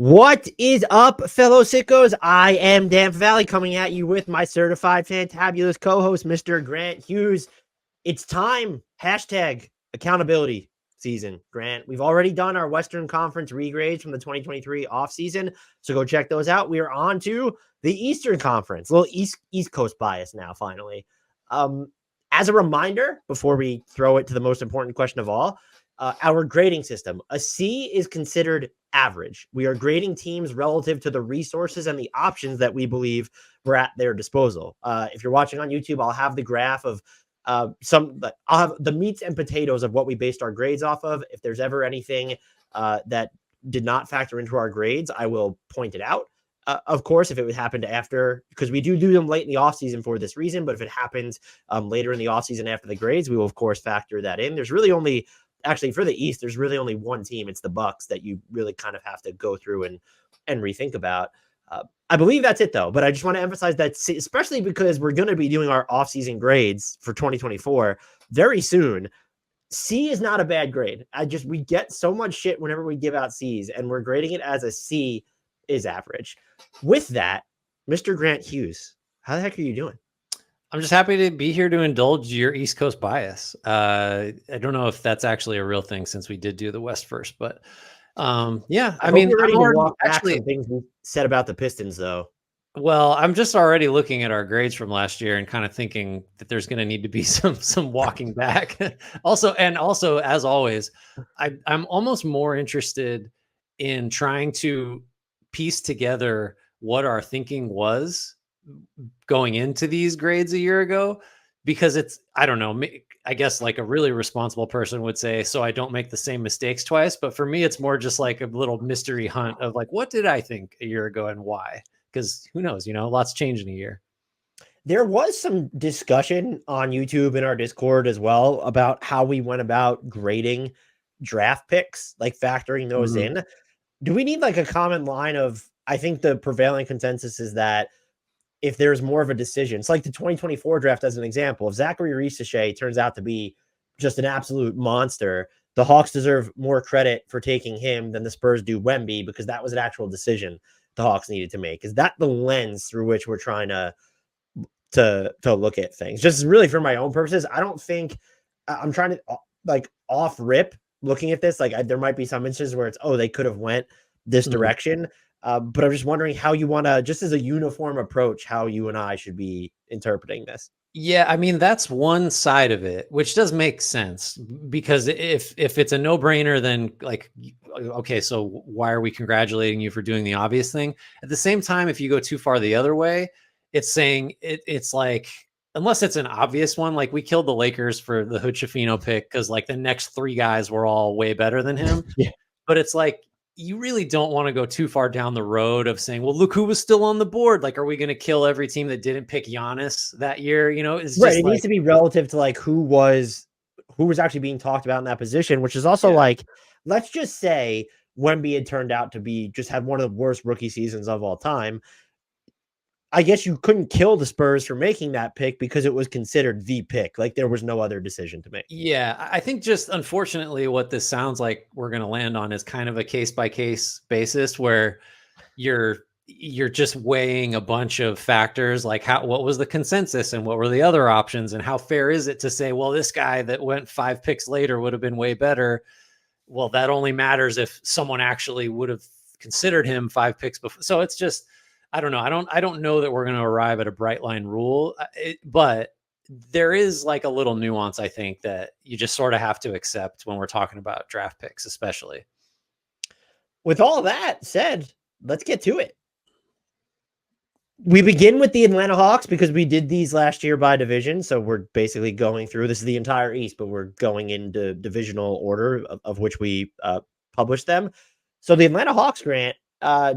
What is up, fellow sickos? I am Dan Valley coming at you with my certified fantabulous co-host, Mr. Grant Hughes. It's time. Hashtag accountability season, Grant. We've already done our Western Conference regrades from the 2023 offseason, so go check those out. We are on to the Eastern Conference. A little East Coast bias now, finally. As a reminder, before we throw it to the most important question of all, our grading system. A C is considered average. We are grading teams relative to the resources and the options that we believe were at their disposal. If you're watching on YouTube, I'll have the graph of I'll have the meats and potatoes of what we based our grades off of. If there's ever anything that did not factor into our grades, I will point it out. Of course, if it would happen after, because we do them late in the offseason for this reason, but if it happens later in the offseason after the grades, we will, of course, factor that in. There's really only Actually, for the East, there's really only one team. It's the Bucks that you really kind of have to go through and rethink about. I believe that's it, though. But I just want to emphasize that, especially because we're going to be doing our offseason grades for 2024 very soon. C is not a bad grade. We get so much shit whenever we give out C's, and we're grading it as a C is average. With that, Mr. Grant Hughes, how the heck are you doing? I'm just happy to be here to indulge your East Coast bias. I don't know if that's actually a real thing since we did do the West first, but yeah, I mean, you're ready to walk back some things we said about the Pistons, though. Well, I'm just already looking at our grades from last year and kind of thinking that there's going to need to be some walking back. also, as always, I'm almost more interested in trying to piece together what our thinking was going into these grades a year ago, because I don't know, I guess like a really responsible person would say, so I don't make the same mistakes twice. But for me, it's more just like a little mystery hunt of like, what did I think a year ago and why? Because who knows, lots change in a year. There was some discussion on YouTube in our Discord as well about how we went about grading draft picks, like factoring those in. Do we need like a common line of, I think the prevailing consensus is that if there's more of a decision, it's like the 2024 draft as an example. If Zachary Risache turns out to be just an absolute monster, the Hawks deserve more credit for taking him than the Spurs do Wemby, because that was an actual decision the Hawks needed to make. Is that the lens through which we're trying to look at things? Just really for my own purposes, I don't think I'm trying to like off rip looking at this. Like there might be some instances where it's, they could have went this direction. But I'm just wondering how you want to, just as a uniform approach, how you and I should be interpreting this. Yeah, I mean, that's one side of it, which does make sense, because if it's a no-brainer, then like, okay, so why are we congratulating you for doing the obvious thing? At the same time, if you go too far the other way, it's saying it's like, unless it's an obvious one, like we killed the Lakers for the Hood-Schifino pick because like the next three guys were all way better than him. Yeah. But it's like, you really don't want to go too far down the road of saying, well, look who was still on the board. Like, are we going to kill every team that didn't pick Giannis that year? It's right. Just it needs to be relative to like who was actually being talked about in that position, which is also like, let's just say Wemby had turned out to be just had one of the worst rookie seasons of all time. I guess you couldn't kill the Spurs for making that pick because it was considered the pick. Like there was no other decision to make. Yeah, I think just unfortunately what this sounds like we're going to land on is kind of a case-by-case basis where you're just weighing a bunch of factors, like what was the consensus and what were the other options, and how fair is it to say, well, this guy that went 5 picks later would have been way better. Well, that only matters if someone actually would have considered him 5 picks before. So it's just, I don't know. I don't know that we're going to arrive at a bright line rule, but there is like a little nuance, I think, that you just sort of have to accept when we're talking about draft picks, especially. With all that said, let's get to it. We begin with the Atlanta Hawks because we did these last year by division. So we're basically going through, this is the entire East, but we're going into divisional order of which we published them. So the Atlanta Hawks, Grant,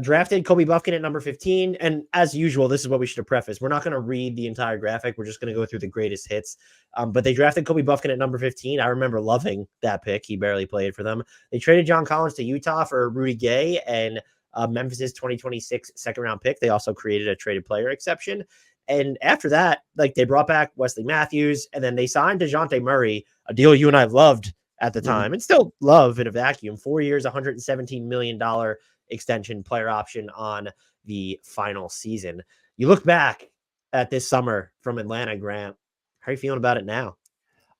drafted Kobe Buffkin at number 15. And as usual, this is what we should have prefaced. We're not going to read the entire graphic. We're just going to go through the greatest hits. But they drafted Kobe Buffkin at number 15. I remember loving that pick. He barely played for them. They traded John Collins to Utah for Rudy Gay and Memphis's 2026 second round pick. They also created a traded player exception. And after that, like they brought back Wesley Matthews, and then they signed DeJounte Murray, a deal you and I loved at the time and still love in a vacuum. 4 years, $117 million extension player option on the final season. You look back at this summer from Atlanta, Grant. How are you feeling about it now?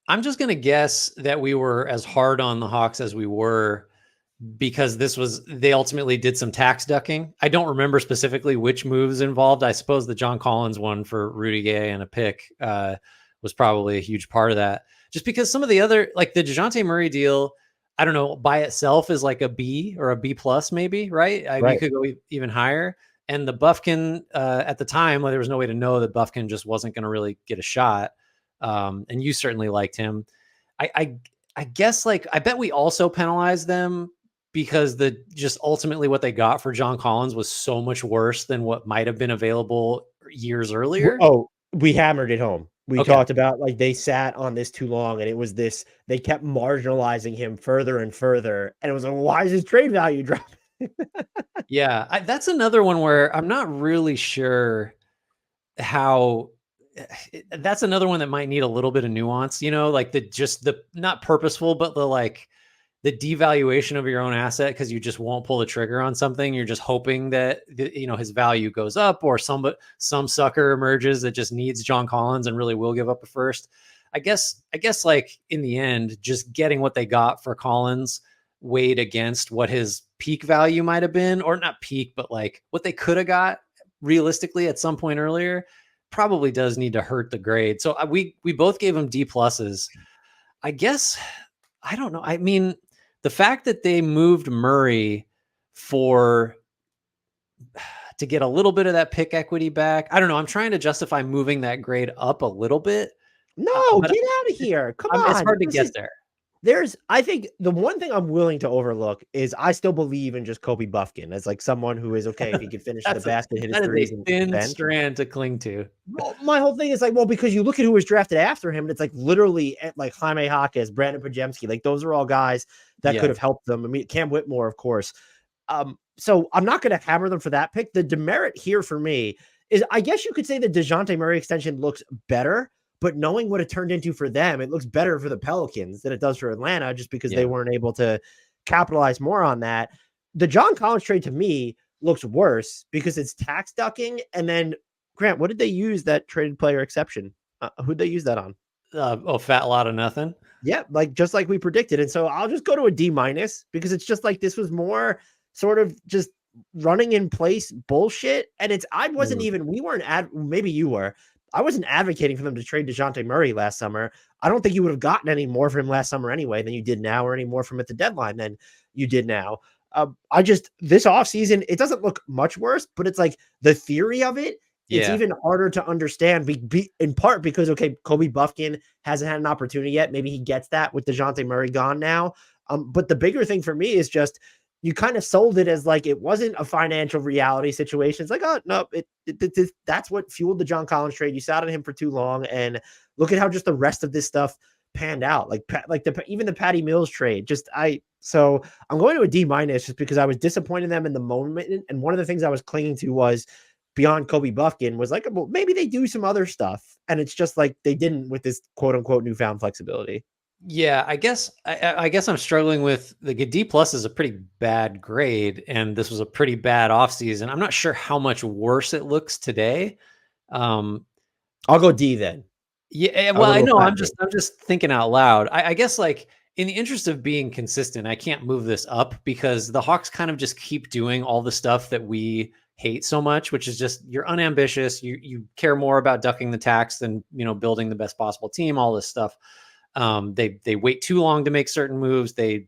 I'm just going to guess that we were as hard on the Hawks as we were because they ultimately did some tax ducking. I don't remember specifically which moves involved. I suppose the John Collins one for Rudy Gay and a pick was probably a huge part of that. Just because some of the other, like the DeJounte Murray deal, I don't know, by itself is like a B or a B plus maybe, right? You could go even higher. And the Buffkin at the time, there was no way to know that Buffkin just wasn't going to really get a shot. And you certainly liked him. I guess I bet we also penalized them because just ultimately what they got for John Collins was so much worse than what might have been available years earlier. Oh, we hammered it home. We talked about they sat on this too long, and it was this. They kept marginalizing him further and further, and it was like, why is his trade value dropping? Yeah, that's another one where I'm not really sure how. That's another one that might need a little bit of nuance, the not purposeful, but the devaluation of your own asset because you just won't pull the trigger on something. You're just hoping that his value goes up, or some sucker emerges that just needs John Collins and really will give up a first. I guess in the end, just getting what they got for Collins weighed against what his peak value might have been, or not peak, but what they could have got realistically at some point earlier. Probably does need to hurt the grade. So we both gave him D pluses. I guess, I don't know. I mean, the fact that they moved Murray to get a little bit of that pick equity back. I don't know. I'm trying to justify moving that grade up a little bit. No, get out of here. Come on. It's hard to get there. I think the one thing I'm willing to overlook is I still believe in just Kobe Buffkin as someone who is okay if he can finish the basket, hit his threes. That is a thin strand to cling to. Well, my whole thing is because you look at who was drafted after him, and it's literally Jaime Jaquez, Brandon Pajemski, those are all guys that could have helped them. I mean, Cam Whitmore, of course. So I'm not going to hammer them for that pick. The demerit here for me is, I guess you could say the DeJounte Murray extension looks better. But knowing what it turned into for them, it looks better for the Pelicans than it does for Atlanta, just because they weren't able to capitalize more on that. The John Collins trade to me looks worse because it's tax ducking. And then, Grant, what did they use that traded player exception? Who'd they use that on? Fat lot of nothing. Yeah, just like we predicted. And so I'll just go to a D- because it's just this was more sort of just running in place bullshit. And we weren't maybe you were. I wasn't advocating for them to trade DeJounte Murray last summer. I don't think you would have gotten any more from him last summer anyway than you did now, or any more from at the deadline than you did now. This offseason, it doesn't look much worse, but it's the theory of it, it's even harder to understand, in part because, Kobe Buffkin hasn't had an opportunity yet. Maybe he gets that with DeJounte Murray gone now. But the bigger thing for me is just, you kind of sold it as it wasn't a financial reality situation. It's oh no, that's what fueled the John Collins trade. You sat on him for too long, and look at how just the rest of this stuff panned out. Even the Patty Mills trade. So I'm going to a D- just because I was disappointed in them in the moment, and one of the things I was clinging to was beyond Kobe Buffkin was well, maybe they do some other stuff, and it's just they didn't with this quote unquote newfound flexibility. Yeah, I guess I'm struggling with the D plus is a pretty bad grade, and this was a pretty bad offseason. I'm not sure how much worse it looks today. I'll go D then. Yeah, well, I know I'm just thinking out loud. I guess in the interest of being consistent, I can't move this up because the Hawks kind of just keep doing all the stuff that we hate so much, which is just you're unambitious. You care more about ducking the tax than building the best possible team. All this stuff. They wait too long to make certain moves. They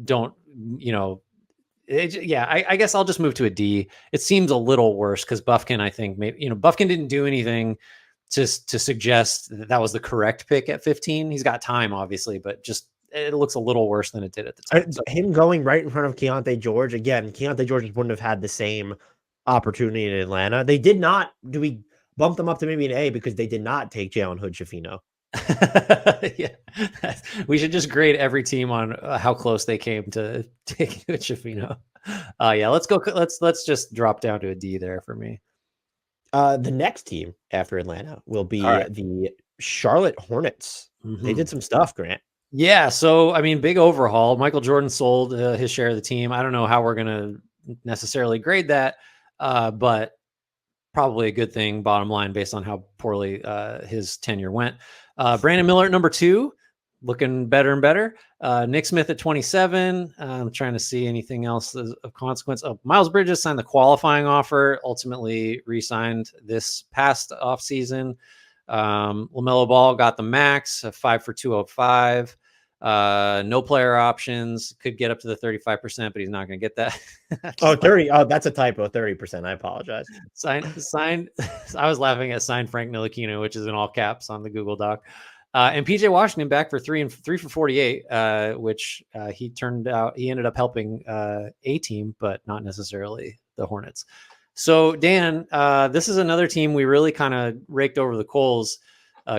don't, I guess I'll just move to a D. It seems a little worse because Buffkin, I think maybe, Buffkin didn't do anything to suggest that was the correct pick at 15. He's got time, obviously, but just it looks a little worse than it did at the time. So, him going right in front of Keontae George again. Keontae George wouldn't have had the same opportunity in Atlanta. They did not. Do we bump them up to maybe an A because they did not take Jalen Hood-Schifino? Yeah, we should just grade every team on how close they came to taking Schifino. Let's go. Let's just drop down to a D there for me. The next team after Atlanta will be the Charlotte Hornets. Mm-hmm. They did some stuff, Grant. Yeah, so I mean, big overhaul. Michael Jordan sold his share of the team. I don't know how we're gonna necessarily grade that, but probably a good thing, bottom line, based on how poorly his tenure went. Brandon Miller at number 2, looking better and better. Nick Smith at 27. I'm trying to see anything else of consequence. Oh, Miles Bridges signed the qualifying offer, ultimately re-signed this past offseason. LaMelo Ball got the max, 5 for 205. No player options, could get up to the 35%, but he's not going to get that. 30. Oh, that's a typo. 30%. I apologize. Signed. I was laughing at signed Frank Ntilikina, which is in all caps on the Google Doc. And PJ Washington back for 3 for 48, which he ended up helping a team, but not necessarily the Hornets. So Dan, this is another team we really kind of raked over the coals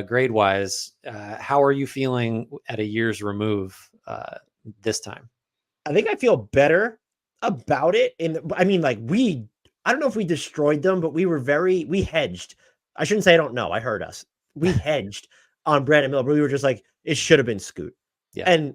grade wise. How are you feeling at a year's remove this time? I think I feel better about it. I don't know if we destroyed them, but we hedged. I shouldn't say I don't know. I heard us. We hedged on Brandon Miller, but we were just like, it should have been Scoot. Yeah. And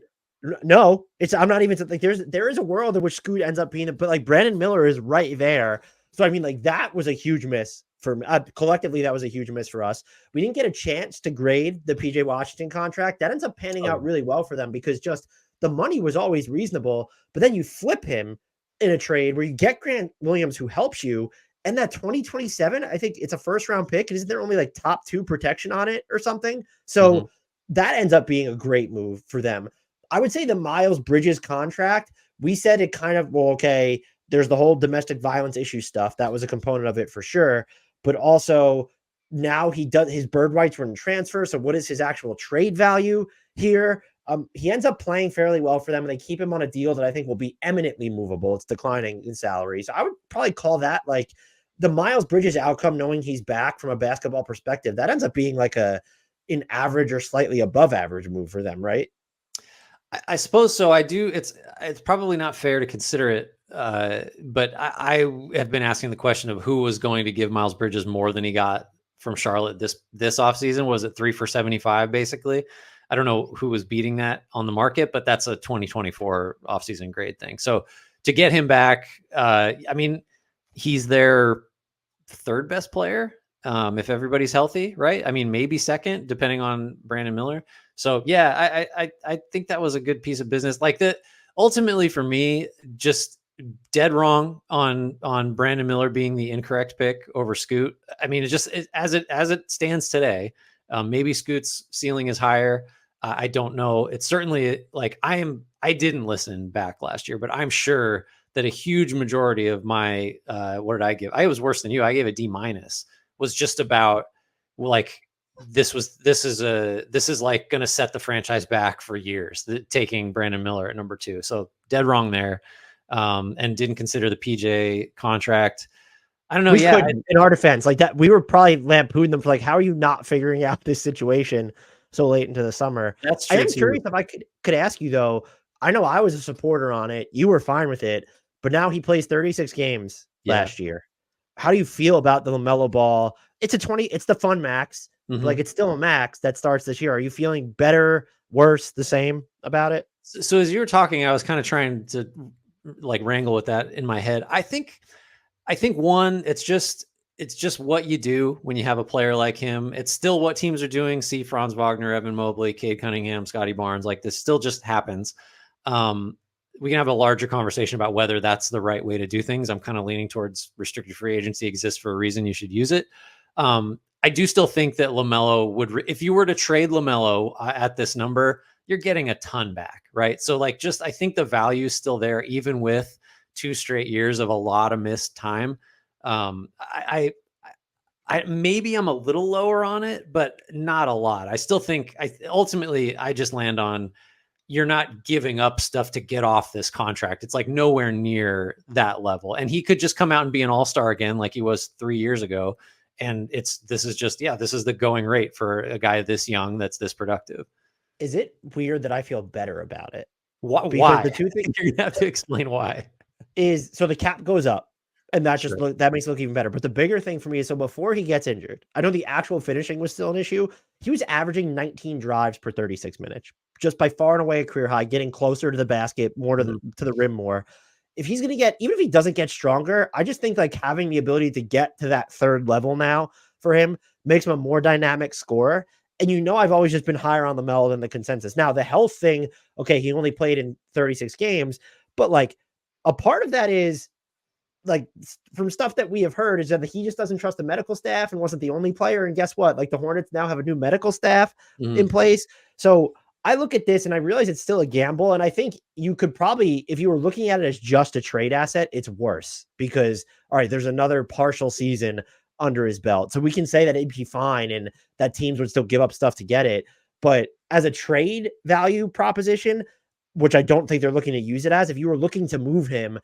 no, I'm not even like, there is a world in which Scoot ends up being, but like Brandon Miller is right there. So, I mean, like that was a huge miss for me. Collectively, that was a huge miss for us. We didn't get a chance to grade the PJ Washington contract. That ends up panning out really well for them because just the money was always reasonable, but then you flip him in a trade where you get Grant Williams who helps you. And that 2027, I think it's a first round pick. Isn't there only like top 2 protection on it or something? So that ends up being a great move for them. I would say the Miles Bridges contract, we said it kind of, well, okay, there's the whole domestic violence issue stuff. That was a component of it for sure. But also now his bird rights were in transfer. So what is his actual trade value here? He ends up playing fairly well for them, and they keep him on a deal that I think will be eminently movable. It's declining in salary. So I would probably call that like the Miles Bridges outcome, knowing he's back from a basketball perspective. That ends up being like an average or slightly above average move for them, right? I suppose so. I do. It's probably not fair to consider it, but I have been asking the question of who was going to give Miles Bridges more than he got from Charlotte this offseason. Was it 3 for 75 basically? I don't know who was beating that on the market, but that's a 2024 offseason grade thing. So to get him back, I mean, he's their 3rd best player if everybody's healthy, right? I mean, maybe 2nd, depending on Brandon Miller. So yeah, I think that was a good piece of business. Like that, ultimately for me, just dead wrong on Brandon Miller being the incorrect pick over Scoot. I mean, as it stands today, maybe Scoot's ceiling is higher. I don't know. It's certainly like I didn't listen back last year, but I'm sure that a huge majority of my what did I give? I was worse than you. I gave a D-, was just about like this is like going to set the franchise back for years, taking Brandon Miller at number 2. So dead wrong there, and didn't consider the PJ contract. I don't know. In our defense, like that, we were probably lampooning them for like, how are you not figuring out this situation so late into the summer? That's true. I am curious if I could ask you though. I know I was a supporter on it. You were fine with it, but now he plays 36 games last year. How do you feel about the LaMelo Ball? It's the fun max. Like it's still a max that starts this year. Are you feeling better, worse, the same about it? So as you were talking, I was kind of trying to like wrangle with that in my head. I think one, it's just what you do when you have a player like him. It's still what teams are doing. See Franz Wagner, Evan Mobley, Cade Cunningham, Scotty Barnes. Like this still just happens. We can have a larger conversation about whether that's the right way to do things. I'm kind of leaning towards restricted free agency exists for a reason. You should use it. I do still think that LaMelo would, if you were to trade LaMelo at this number, you're getting a ton back, right? So like, I think the value is still there, even with 2 straight years of a lot of missed time. I maybe I'm a little lower on it, but not a lot. I still think ultimately I just land on, you're not giving up stuff to get off this contract. It's like nowhere near that level. And he could just come out and be an all-star again, like he was 3 years ago. And this is the going rate for a guy this young, that's this productive. Is it weird that I feel better about it? Why? The two things you're gonna have to explain why. Is so the cap goes up, and that that makes it look even better. But the bigger thing for me is, so before he gets injured, I know the actual finishing was still an issue. He was averaging 19 drives per 36 minutes, just by far and away a career high, getting closer to the basket, more to the rim more. if he's going to get, even if he doesn't get stronger, I just think like having the ability to get to that third level now for him makes him a more dynamic scorer. And I've always just been higher on LaMelo than the consensus. Now, the health thing, okay, he only played in 36 games, but like a part of that is like from stuff that we have heard is that he just doesn't trust the medical staff and wasn't the only player. And guess what? Like the Hornets now have a new medical staff in place. So I look at this and I realize it's still a gamble. And I think you could probably, if you were looking at it as just a trade asset, it's worse because, all right, there's another partial season under his belt. So we can say that it'd be fine and that teams would still give up stuff to get it. But as a trade value proposition, which I don't think they're looking to use it as, if you were looking to move him,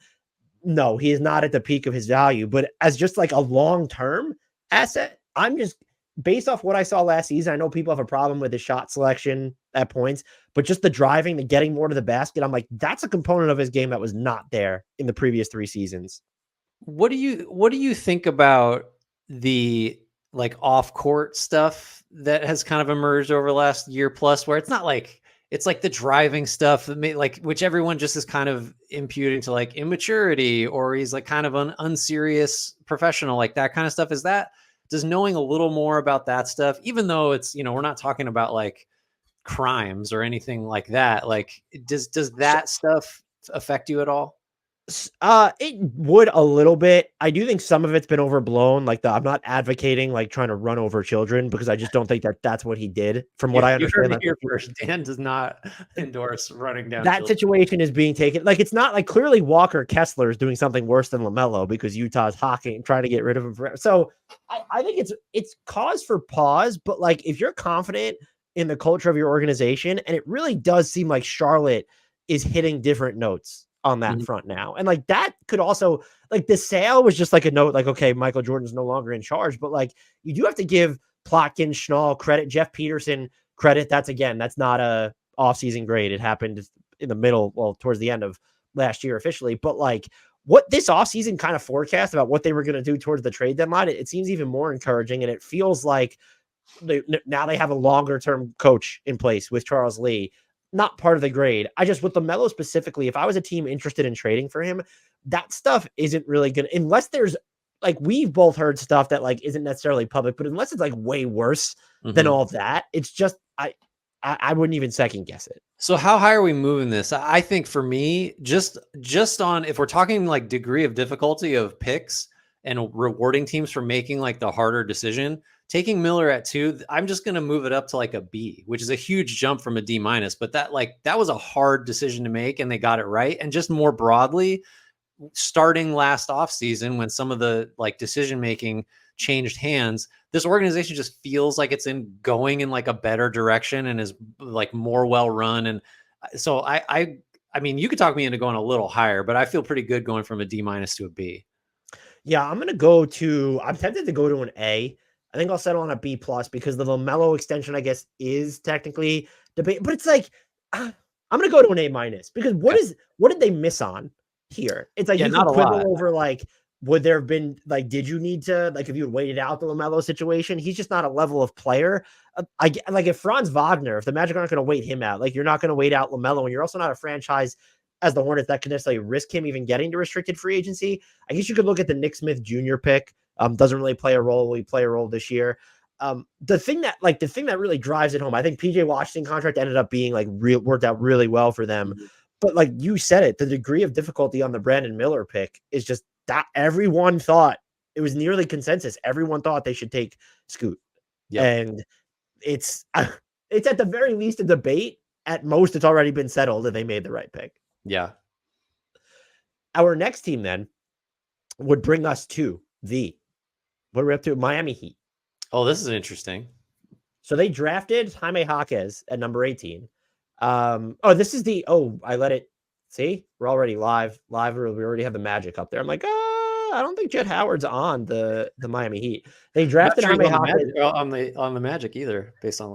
no, he is not at the peak of his value. But as just like a long-term asset, I'm just based off what I saw last season. I know people have a problem with his shot selection at points, but just the driving, the getting more to the basket, I'm like, that's a component of his game that was not there in the previous 3 seasons. What do you think about the like off court stuff that has kind of emerged over the last year plus, where it's not like, it's like the driving stuff that like, which everyone just is kind of imputing to like immaturity, or he's like kind of an unserious professional, like that kind of stuff. Does knowing a little more about that stuff, even though it's, we're not talking about like crimes or anything like that. Like, does that stuff affect you at all? It would a little bit. I do think some of it's been overblown. Like I'm not advocating like trying to run over children because I just don't think that that's what he did. From what I understand, you heard it here first. Dan does not endorse running down. That situation is being taken. Like it's not like clearly Walker Kessler is doing something worse than LaMelo because Utah's hawking trying to get rid of him forever. So I think it's cause for pause. But like if you're confident in the culture of your organization, and it really does seem like Charlotte is hitting different notes on that front now. And like that could also, like the sale was just like a note, like, okay, Michael Jordan's no longer in charge, but like you do have to give Plotkin, Schnall credit, Jeff Peterson credit. That's not a offseason grade. It happened in the middle, well, towards the end of last year officially, but like what this offseason kind of forecast about what they were going to do towards the trade deadline, it seems even more encouraging. And it feels like now they have a longer term coach in place with Charles Lee. Not part of the grade. I just, with LaMelo specifically, if I was a team interested in trading for him, that stuff isn't really good unless there's like, we've both heard stuff that like isn't necessarily public, but unless it's like way worse than all that, it's just, I wouldn't even second guess it. So how high are we moving this? I think for me, just on, if we're talking like degree of difficulty of picks and rewarding teams for making like the harder decision, taking Miller at 2, I'm just going to move it up to like a B, which is a huge jump from a D-, but that was a hard decision to make and they got it right. And just more broadly, starting last offseason when some of the like decision-making changed hands, this organization just feels like it's going in like a better direction and is like more well-run. And so I mean, you could talk me into going a little higher, but I feel pretty good going from a D- to a B. Yeah, I'm tempted to go to an A. I think I'll settle on a B+ because the LaMelo extension, I guess, is technically debate, but it's like, I'm going to go to an A- because what did they miss on here? It's like, you not could a lot. quibble over like, would there have been like, did you need to, like, if you had waited out the LaMelo situation, he's just not a level of player. Like if Franz Wagner, if the Magic aren't going to wait him out, like you're not going to wait out LaMelo, and you're also not a franchise as the Hornets that can necessarily risk him even getting to restricted free agency. I guess you could look at the Nick Smith Jr. pick. Doesn't really play a role. We play a role this year. The thing that really drives it home, I think PJ Washington contract ended up being like worked out really well for them. But like you said it, the degree of difficulty on the Brandon Miller pick is just that everyone thought it was nearly consensus. Everyone thought they should take Scoot. Yep. And it's at the very least a debate. At most, it's already been settled that they made the right pick. Yeah. Our next team then would bring us to what are we up to? Miami Heat. Oh, this is interesting. So they drafted Jaime Jaquez at number 18. I let it. See, we're already live. We already have the Magic up there. I'm like, I don't think Jet Howard's on the Miami Heat. They drafted Jaime Jaquez on the Magic either, based on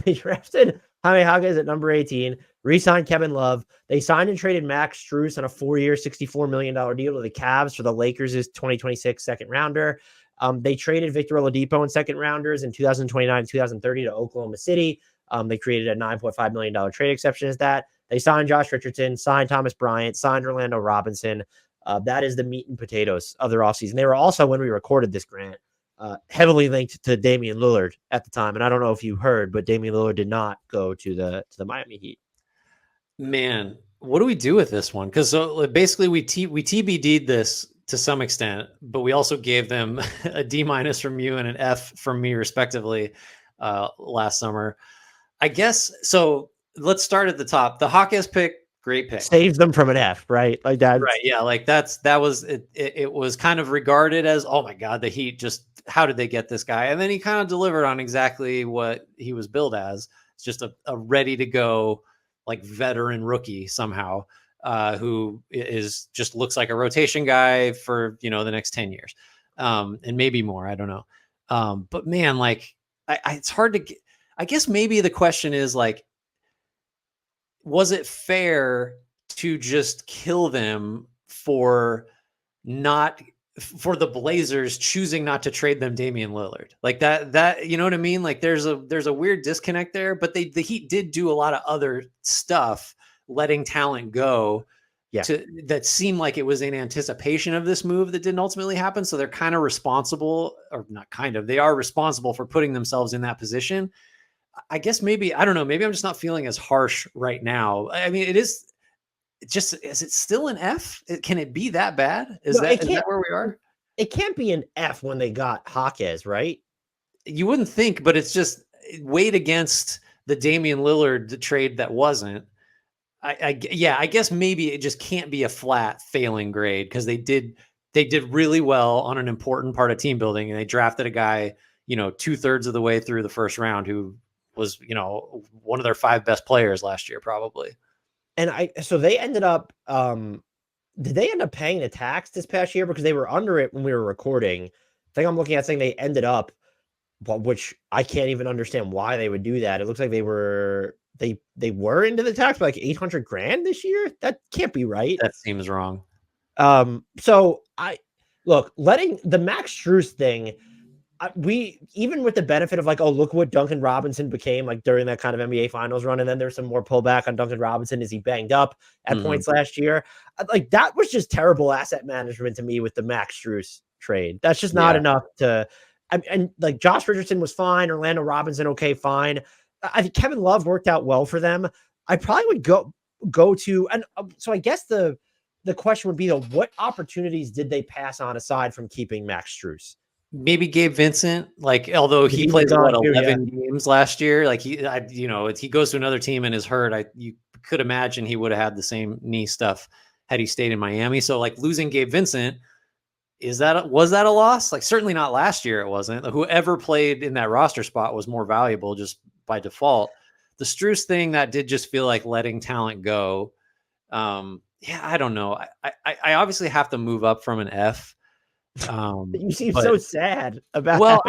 they drafted Jaime Jaquez at number 18. Re-signed Kevin Love. They signed and traded Max Strus on a 4-year, $64 million deal to the Cavs for the Lakers' 2026 second rounder. They traded Victor Oladipo in second rounders in 2029 and 2030 to Oklahoma City. They created a $9.5 million trade exception as that. They signed Josh Richardson, signed Thomas Bryant, signed Orlando Robinson. That is the meat and potatoes of their offseason. They were also, when we recorded this, Grant, heavily linked to Damian Lillard at the time. And I don't know if you heard, but Damian Lillard did not go to the Miami Heat. Man, what do we do with this one? Because so basically we TBD'd this to some extent, but we also gave them a D- from you and an F from me, respectively, last summer. I guess so. Let's start at the top. The Hawkes pick, great pick. Saves them from an F, right? Like that. Right. Yeah. Like that was it. It was kind of regarded as, oh my God, the Heat just, how did they get this guy? And then he kind of delivered on exactly what he was billed as. It's just a ready to go, like veteran rookie somehow, who is just looks like a rotation guy for, the next 10 years. And maybe more, I don't know. But man, like it's hard to get, I guess maybe the question is like, was it fair to just kill them for the Blazers choosing not to trade them Damian Lillard? Like that, you know what I mean? Like there's a weird disconnect there, but the Heat did do a lot of other stuff, letting talent go that seemed like it was in anticipation of this move that didn't ultimately happen. So they're kind of responsible, or not kind of, they are responsible for putting themselves in that position. I guess maybe, I don't know, maybe I'm just not feeling as harsh right now. I mean, is it still an F? Can it be that bad? Is that where we are? It can't be an F when they got Hawkes, right? You wouldn't think, but it's just weighed against the Damian Lillard trade that wasn't. I guess maybe it just can't be a flat failing grade, because they did really well on an important part of team building, and they drafted a guy, 2/3 of the way through the first round who was, one of their 5 best players last year, probably. And so they ended up, did they end up paying the tax this past year? Because they were under it when we were recording. I think I'm looking at saying they ended up, which I can't even understand why they would do that. It looks like they were into the tax by like $800,000 this year. That can't be right. That seems wrong. So letting the Max Strus thing, we, even with the benefit of like, oh, look what Duncan Robinson became like during that kind of NBA Finals run, and then there's some more pullback on Duncan Robinson as he banged up at points last year. Like that was just terrible asset management to me with the Max Strus trade. That's just not enough to. And like Josh Richardson was fine, Orlando Robinson okay, fine. I think Kevin Love worked out well for them. I probably would go to, and so I guess the question would be though, what opportunities did they pass on aside from keeping Max Strus? Maybe Gabe Vincent, like, although he played 11 games last year, like he goes to another team and is hurt. You could imagine he would have had the same knee stuff had he stayed in Miami. So like losing Gabe Vincent, was that a loss? Like certainly not last year. It wasn't. Whoever played in that roster spot was more valuable just by default. The Strus thing, that did just feel like letting talent go. I don't know. I obviously have to move up from an F. You seem so sad about. Well,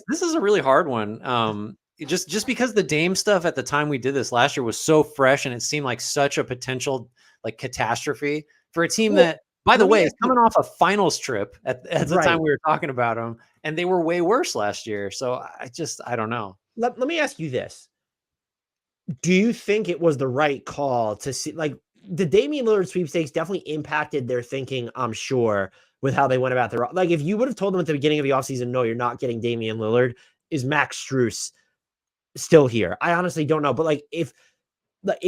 this is a really hard one. Just because the Dame stuff at the time we did this last year was so fresh, and it seemed like such a potential like catastrophe for a team that, by the way, is coming off a finals trip at the time we were talking about them, and they were way worse last year. So I don't know. Let me ask you this: do you think it was the right call to see, like, the Damian Lillard sweepstakes definitely impacted their thinking, I'm sure, with how they went about their, like, if you would have told them at the beginning of the offseason, no, you're not getting Damian Lillard, is Max Strus still here? I honestly don't know. But like, if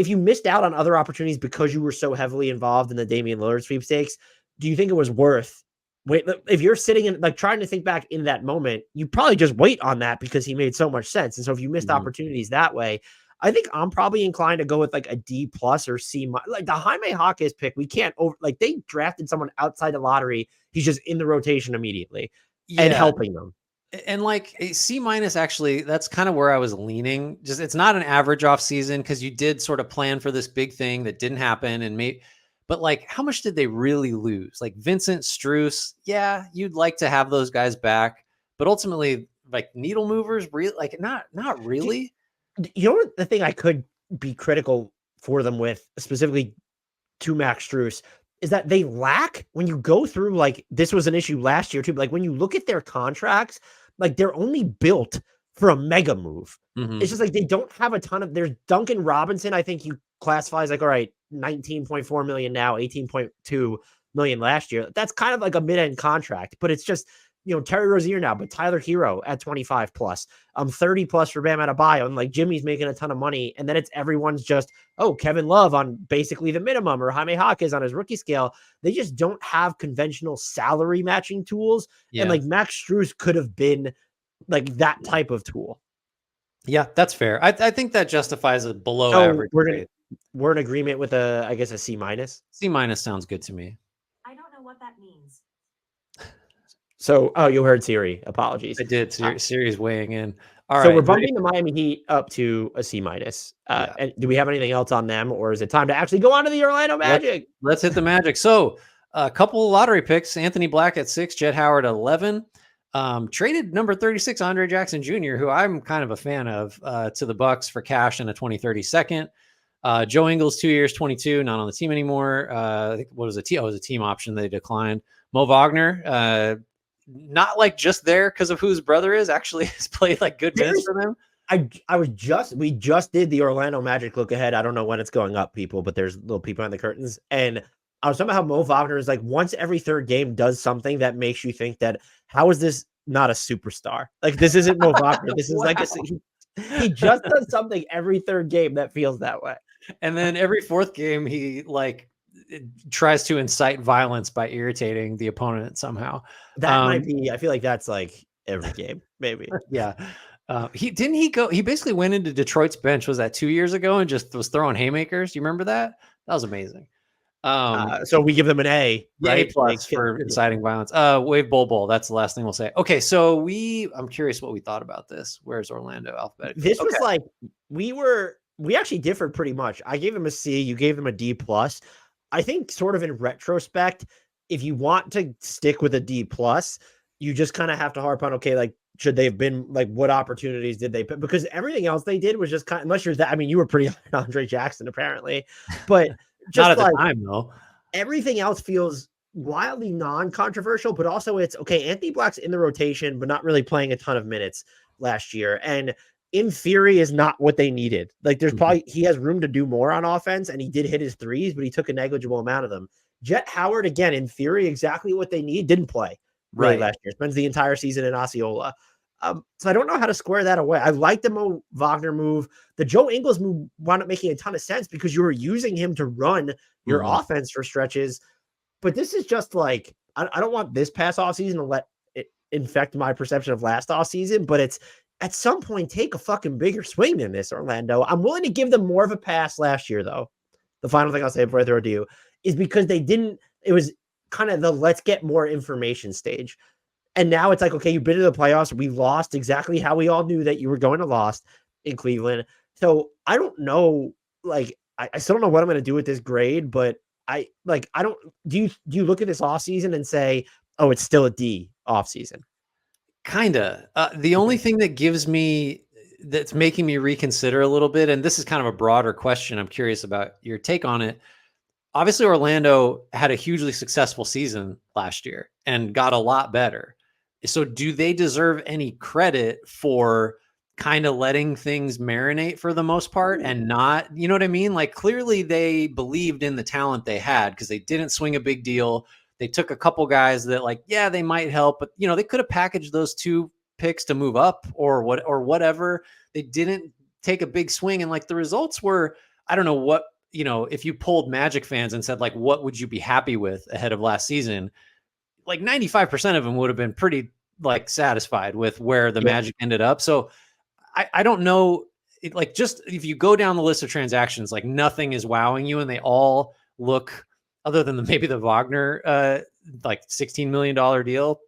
you missed out on other opportunities because you were so heavily involved in the Damian Lillard sweepstakes, do you think it was worth if you're sitting in, like, trying to think back in that moment, you probably just wait on that because he made so much sense. And so if you missed opportunities that way, I think I'm probably inclined to go with like a D+ or C-. Like the Jaime Hawkes pick, we can't they drafted someone outside the lottery. He's just in the rotation immediately and helping them. And like a C- actually, that's kind of where I was leaning. Just, it's not an average off season because you did sort of plan for this big thing that didn't happen. But like, how much did they really lose? Like Vincent, Strus, you'd like to have those guys back, but ultimately, like needle movers, not really. You know what, the thing I could be critical for them with, specifically to Max Strus, is that they lack, when you go through, like, this was an issue last year too, like when you look at their contracts, like they're only built for a mega move. Mhm. It's just like they don't have a ton of. There's Duncan Robinson. I think you classify as like, all right, 19.4 million now, 18.2 million last year. That's kind of like a mid-end contract, but it's just, Terry Rozier now, but Tyler Hero at 25 plus, 30 plus for Bam Adebayo, and like Jimmy's making a ton of money, and then it's everyone's just, oh, Kevin Love on basically the minimum, or Jaime Hawkins on his rookie scale. They just don't have conventional salary matching tools, and like Max Strus could have been like that type of tool. Yeah, that's fair. I think that justifies a below So average grade. we're in agreement with I guess a C minus. C minus sounds good to me. I don't know what that means. So, you heard Siri. Apologies. I did. Siri's weighing in. All so right. we're bumping the Miami Heat up to a C minus. And do we have anything else on them, or is it time to actually go on to the Orlando Magic? Let's hit the Magic. So a couple of lottery picks: Anthony Black at 6, Jet Howard at 11. Traded number 36 Andre Jackson Jr., who I'm kind of a fan of, to the Bucks for cash and a 2030 second. Joe Ingles, 2 years, 22, not on the team anymore. I think what was a team? Oh, it was a team option they declined. Mo Wagner, not like just there because of who his brother is. Actually, has played like good minutes for them. We just did the Orlando Magic look ahead. I don't know when it's going up, people, but there's little people on the curtains, and I was talking about how Mo Wagner is like once every third game does something that makes you think that how is this not a superstar? Like this isn't Mo Wagner. This is like he just does something every third game that feels that way. And then every fourth game, he like tries to incite violence by irritating the opponent somehow. That might be. I feel like that's like every game, maybe. Yeah. He basically went into Detroit's bench. Was that 2 years ago and just was throwing haymakers? Do you remember that? That was amazing. So we give them an A, right? A plus for inciting violence. Wave Bol. That's the last thing we'll say. Okay, so I'm curious what we thought about this. Where's Orlando alphabetically? This was like we actually differed pretty much. I gave them a C. You gave them a D plus. I think sort of in retrospect, if you want to stick with a D plus, you just kind of have to harp on, okay, like should they have been like what opportunities did they put? Because everything else they did was just kind of, unless you're that. I mean, you were pretty on Andre Jackson apparently, but just not at the time though. Everything else feels wildly non-controversial, but also it's okay. Anthony Black's in the rotation, but not really playing a ton of minutes last year, and in theory is not what they needed. Like there's probably he has room to do more on offense, and he did hit his threes, but he took a negligible amount of them. Jet Howard, again, in theory, exactly what they need, didn't play really last year. Spends the entire season in Osceola. So I don't know how to square that away. I like the Mo Wagner move. The Joe Ingles move wound up making a ton of sense because you were using him to run your offense for stretches. But this is just like, I don't want this past offseason to let it infect my perception of last offseason, but it's at some point take a fucking bigger swing than this, Orlando. I'm willing to give them more of a pass last year, though. The final thing I'll say before I throw it to you is because it was kind of the let's get more information stage. And now it's like, okay, you've been to the playoffs. We lost exactly how we all knew that you were going to lost in Cleveland. So I don't know, like, I still don't know what I'm going to do with this grade, but do you look at this offseason and say, oh, it's still a D offseason? Kinda. The only thing that's making me reconsider a little bit, and this is kind of a broader question. I'm curious about your take on it. Obviously, Orlando had a hugely successful season last year and got a lot better. So do they deserve any credit for kind of letting things marinate for the most part and not, you know what I mean? Like clearly they believed in the talent they had because they didn't swing a big deal. They took a couple guys that like, yeah, they might help, but they could have packaged those 2 picks to move up or whatever. They didn't take a big swing. And like the results were, I don't know what, if you polled Magic fans and said like, what would you be happy with ahead of last season? Like 95% of them would have been pretty like satisfied with where the Magic ended up. So I don't know, like just if you go down the list of transactions, like nothing is wowing you and they all look, other than maybe the Wagner, like $16 million deal,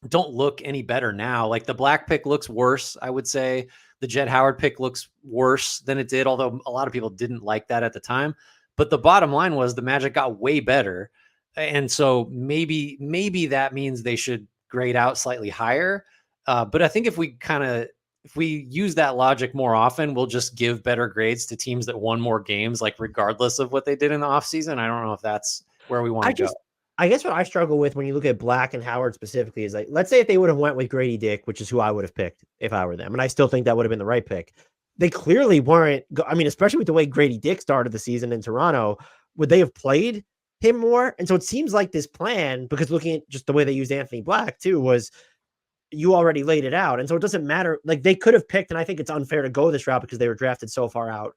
don't look any better now. Like the Black pick looks worse, I would say. The Jet Howard pick looks worse than it did, although a lot of people didn't like that at the time. But the bottom line was the Magic got way better. And so maybe that means they should grade out slightly higher. But I think if we use that logic more often, we'll just give better grades to teams that won more games, like regardless of what they did in the offseason. I don't know if that's where we want to go. I guess what I struggle with when you look at Black and Howard specifically is like, let's say if they would have went with Grady Dick, which is who I would have picked if I were them, and I still think that would have been the right pick. They clearly weren't. I mean, especially with the way Grady Dick started the season in Toronto, would they have played him more? And so it seems like this plan, because looking at just the way they used Anthony Black too, was you already laid it out. And so it doesn't matter. Like they could have picked, and I think it's unfair to go this route because they were drafted so far out,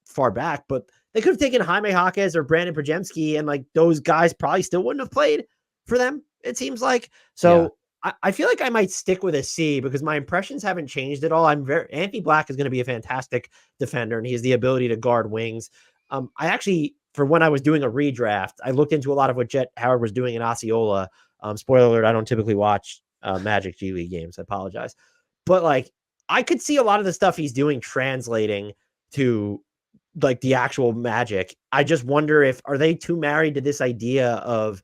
far back, but they could have taken Jaime Jaquez or Brandon Podziemski, and like those guys probably still wouldn't have played for them, it seems like. So I feel like I might stick with a C because my impressions haven't changed at all. Anthony Black is going to be a fantastic defender, and he has the ability to guard wings. I actually, for when I was doing a redraft, I looked into a lot of what Jet Howard was doing in Osceola. Spoiler alert, I don't typically watch Magic G League games. I apologize. But like, I could see a lot of the stuff he's doing translating to like the actual Magic. I just wonder are they too married to this idea of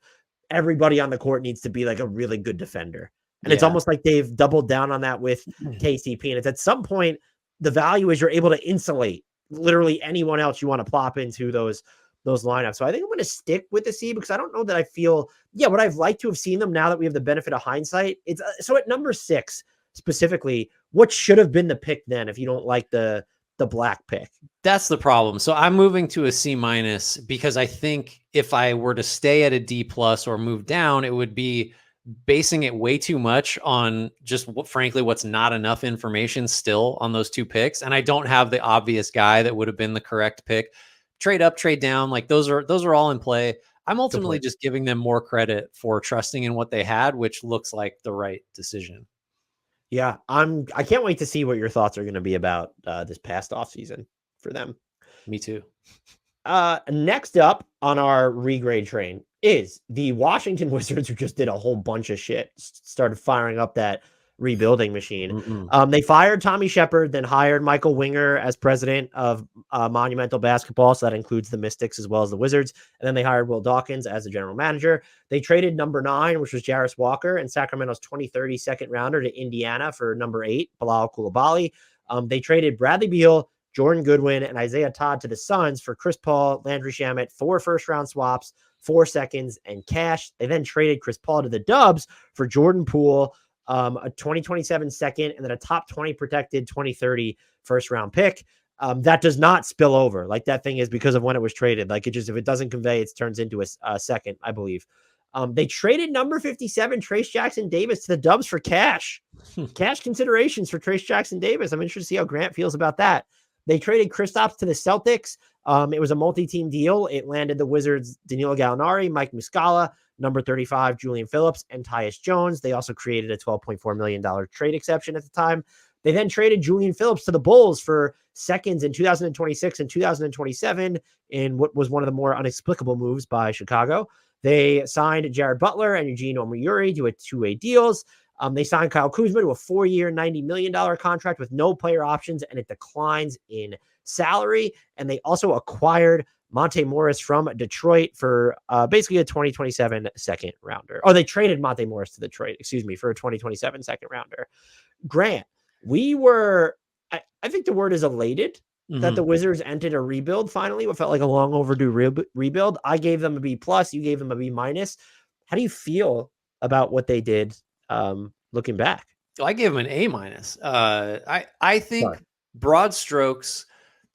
everybody on the court needs to be like a really good defender. And it's almost like they've doubled down on that with KCP. And it's at some point, the value is you're able to insulate literally anyone else you want to plop into those lineups. So I think I'm going to stick with the C because I don't know that I feel, what I've liked to have seen them now that we have the benefit of hindsight. It's so at number 6 specifically, what should have been the pick then if you don't like the Black pick? That's the problem. So I'm moving to a C- because I think if I were to stay at a D+ or move down, it would be basing it way too much on just frankly what's not enough information still on those 2 picks. And I don't have the obvious guy that would have been the correct pick. Trade up, trade down, like those are all in play. I'm ultimately just giving them more credit for trusting in what they had, which looks like the right decision. Yeah, I can't wait to see what your thoughts are going to be about this past offseason for them. Me too. Next up on our regrade train is the Washington Wizards, who just did a whole bunch of shit, started firing up that rebuilding machine. They fired Tommy Shepard, then hired Michael Winger as president of Monumental Basketball. So that includes the Mystics as well as the Wizards. And then they hired Will Dawkins as the general manager. They traded number 9, which was Jarris Walker, and Sacramento's 2030 second rounder to Indiana for number 8, Bilal Coulibaly. They traded Bradley Beal, Jordan Goodwin, and Isaiah Todd to the Suns for Chris Paul, Landry Shamet, 4 first-round swaps, 4 seconds, and cash. They then traded Chris Paul to the Dubs for Jordan Poole, a 2027 second, and then a top 20 protected 2030 first-round pick. That does not spill over. Like that thing is because of when it was traded. Like it just, if it doesn't convey, it turns into a second, I believe. They traded number 57, Trace Jackson Davis, to the Dubs for cash. Cash considerations for Trace Jackson Davis. I'm interested to see how Grant feels about that. They traded Kristaps to the Celtics. It was a multi-team deal. It landed the Wizards Danilo Gallinari, Mike Muscala, number 35, Julian Phillips, and Tyus Jones. They also created a $12.4 million trade exception at the time. They then traded Julian Phillips to the Bulls for seconds in 2026 and 2027 in what was one of the more inexplicable moves by Chicago. They signed Jared Butler and Eugene Omoyuri to a 2-way deals. They signed Kyle Kuzma to a 4-year, $90 million contract with no player options, and it declines in salary. And they also acquired Monte Morris from Detroit for basically a 2027 second rounder. Oh, they traded Monte Morris to Detroit, for a 2027 second rounder. Grant, I think the word is elated that the Wizards entered a rebuild finally. What felt like a long overdue rebuild. I gave them a B+, you gave them a B-. How do you feel about what they did looking back? So I gave them an A-. I think broad strokes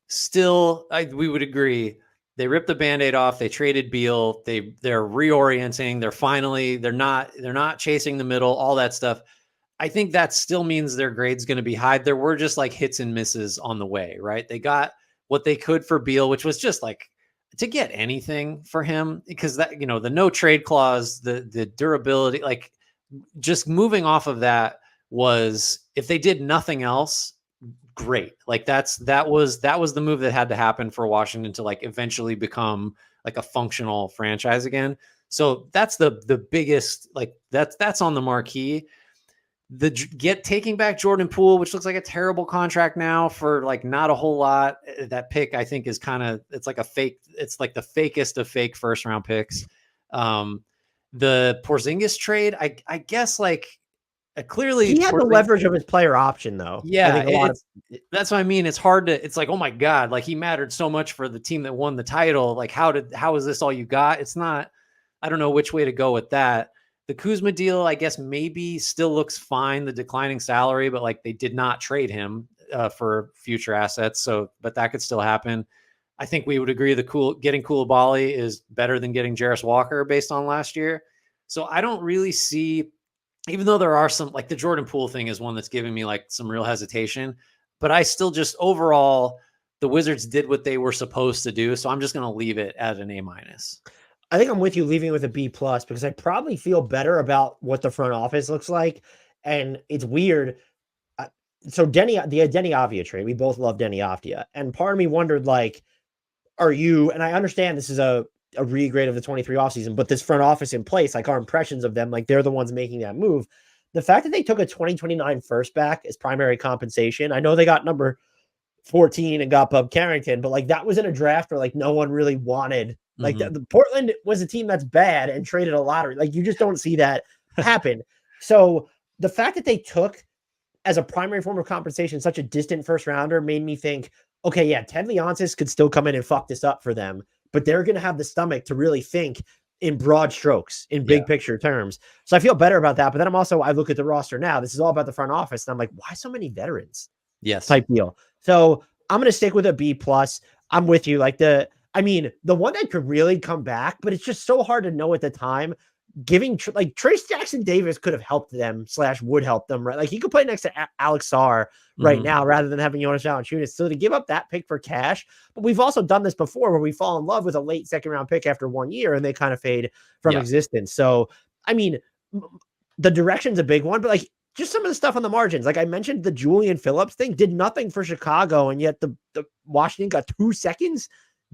still, we would agree. They ripped the Band-Aid off. They traded Beal. They're reorienting. They're not chasing the middle, all that stuff. I think that still means their grade's going to be high. There were just like hits and misses on the way, right? They got what they could for Beal, which was just like to get anything for him because that, the no trade clause, the durability, like just moving off of that was, if they did nothing else, great. Like that was the move that had to happen for Washington to like eventually become like a functional franchise again. So that's the biggest, like that's on the marquee. Taking back Jordan Poole, which looks like a terrible contract now for like not a whole lot. That pick I think is it's like the fakest of fake first round picks. The Porzingis trade, I guess like clearly he had the leverage of his player option though. Yeah, that's what I mean. It's hard to, it's like, oh my God, like he mattered so much for the team that won the title. Like how is this all you got? It's not, I don't know which way to go with that. The Kuzma deal, I guess, maybe still looks fine, the declining salary, but like they did not trade him for future assets. So, but that could still happen. I think we would agree getting Koulibaly is better than getting Jarris Walker based on last year. So I don't really see, even though there are some, like the Jordan Poole thing is one that's giving me like some real hesitation, but I still just overall, the Wizards did what they were supposed to do. So I'm just going to leave it at an A-. I think I'm with you leaving with a B+ because I probably feel better about what the front office looks like. And it's weird. So the Denny Avdia trade, we both love Denny Avdia. And part of me wondered, like, are you, and I understand this is a regrade of the 23 offseason, but this front office in place, like our impressions of them, like they're the ones making that move. The fact that they took a 2029 first back as primary compensation, I know they got number 14 and got Bub Carrington, but like that was in a draft where like no one really wanted, like the Portland was a team that's bad and traded a lottery. Like you just don't see that happen. So the fact that they took as a primary form of compensation such a distant first rounder made me think, okay, yeah, Ted Leonsis could still come in and fuck this up for them, but they're going to have the stomach to really think in broad strokes, in big picture terms. So I feel better about that. But then I look at the roster now. This is all about the front office. And I'm like, why so many veterans? Yes. Type deal. So I'm going to stick with a B+. I'm with you. Like the one that could really come back, but it's just so hard to know at the time. Giving like Trace Jackson Davis could have helped them / would help them, right? Like he could play next to Alex Sarr right now rather than having Jonas Valanciunas. So to give up that pick for cash, but we've also done this before where we fall in love with a late second round pick after 1 year and they kind of fade from existence. So, I mean, the direction's a big one, but like just some of the stuff on the margins, like I mentioned, the Julian Phillips thing did nothing for Chicago, and yet the Washington got 2 seconds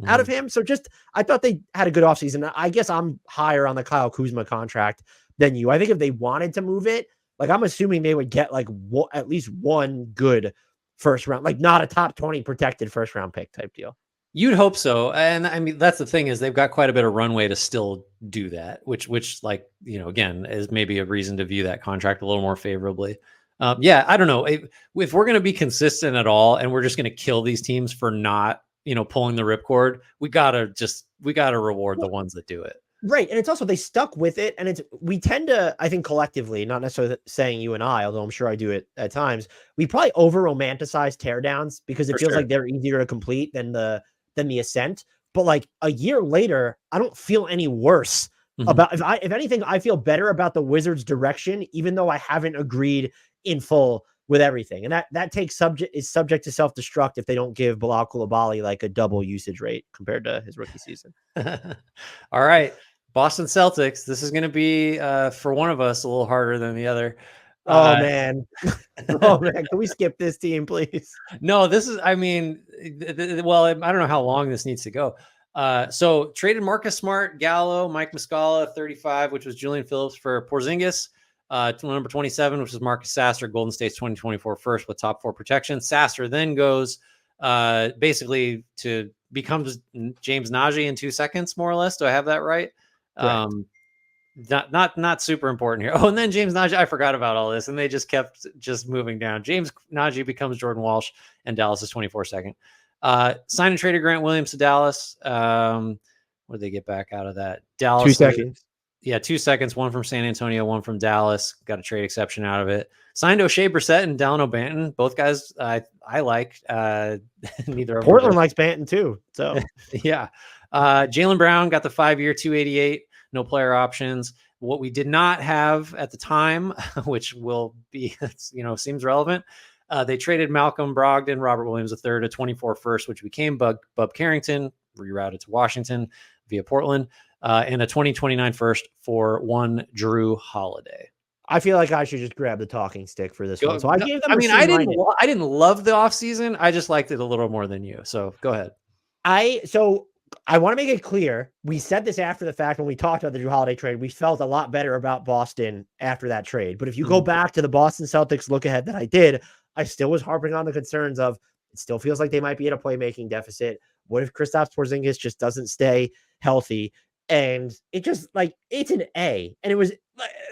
out of him. So just, I thought they had a good offseason. I guess I'm higher on the Kyle Kuzma contract than you. I think if they wanted to move it, like I'm assuming they would get like at least one good first round, like not a top 20 protected first round pick type deal. You'd hope so. And I mean, that's the thing is they've got quite a bit of runway to still do that, which like, you know, again, is maybe a reason to view that contract a little more favorably. Yeah, I don't know if we're going to be consistent at all and we're just going to kill these teams for not, you know, pulling the ripcord. We got to reward the ones that do it. Right. And it's also, they stuck with it. And we tend to, I think collectively, not necessarily saying you and I, although I'm sure I do it at times, we probably over romanticize teardowns because it feels like they're easier to complete than the ascent. But like a year later, I don't feel any worse about, if anything, I feel better about the Wizards' direction, even though I haven't agreed in full with everything. And that is subject to self-destruct if they don't give Bilal Coulibaly like a double usage rate compared to his rookie season. All right. Boston Celtics. This is going to be for one of us a little harder than the other. Oh man. Oh man. Can we skip this team, please? No, this is, I mean, well, I don't know how long this needs to go. So traded Marcus Smart, Gallo, Mike Muscala, 35, which was Julian Phillips, for Porzingis, number 27, which is Marcus Sasser, Golden State's 2024 first with top 4 protection. Sasser then goes basically to becomes James Najee in 2 seconds, more or less. Do I have that right? Not super important here. Oh, and then James Najee, I forgot about all this, and they just kept moving down. James Najee becomes Jordan Walsh, and Dallas is 24 second. Signed and traded Grant Williams to Dallas. What did they get back out of that? Dallas 2 seconds. Yeah, 2 seconds. One from San Antonio, one from Dallas. Got a trade exception out of it. Signed O'Shea Brissett and Delano Banton. Both guys I like. Neither of Portland likes Banton too. So yeah. Jaylen Brown got the 5-year, 288. No player options. What we did not have at the time, which will be, you know, seems relevant. They traded Malcolm Brogdon, Robert Williams III, a 24 first, which became Bub Carrington, rerouted to Washington via Portland, and a 2029 first for one Drew Holiday. I feel like I should just grab the talking stick for this one. So I gave them. I mean, I didn't love the offseason. I just liked it a little more than you. So go ahead. I want to make it clear. We said this after the fact when we talked about the Drew Holiday trade. We felt a lot better about Boston after that trade. But if you go back to the Boston Celtics look ahead that I did, I still was harping on the concerns of it still feels like they might be at a playmaking deficit. What if Kristaps Porzingis just doesn't stay healthy? And it just like, it's an A. And it was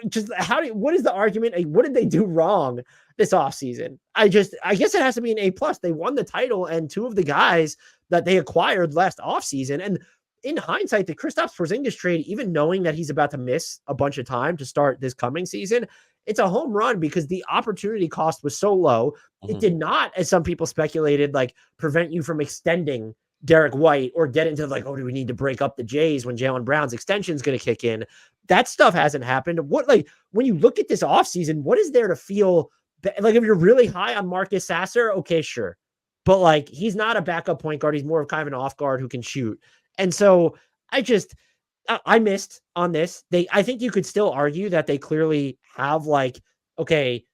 just what is the argument? What did they do wrong this offseason? I guess it has to be an A+. They won the title, and 2 of the guys that they acquired last offseason. And in hindsight, the Kristaps Porzingis trade, even knowing that he's about to miss a bunch of time to start this coming season, it's a home run because the opportunity cost was so low. It did not, as some people speculated, like prevent you from extending Derek White or get into like, oh, do we need to break up the Jays when Jaylen Brown's extension is going to kick in? That stuff hasn't happened. What, like, when you look at this offseason, what is there to feel like if you're really high on Marcus Sasser? Okay, sure. But like, he's not a backup point guard. He's more of kind of an off guard who can shoot. And so I missed on this. I think you could still argue that they clearly have like, okay,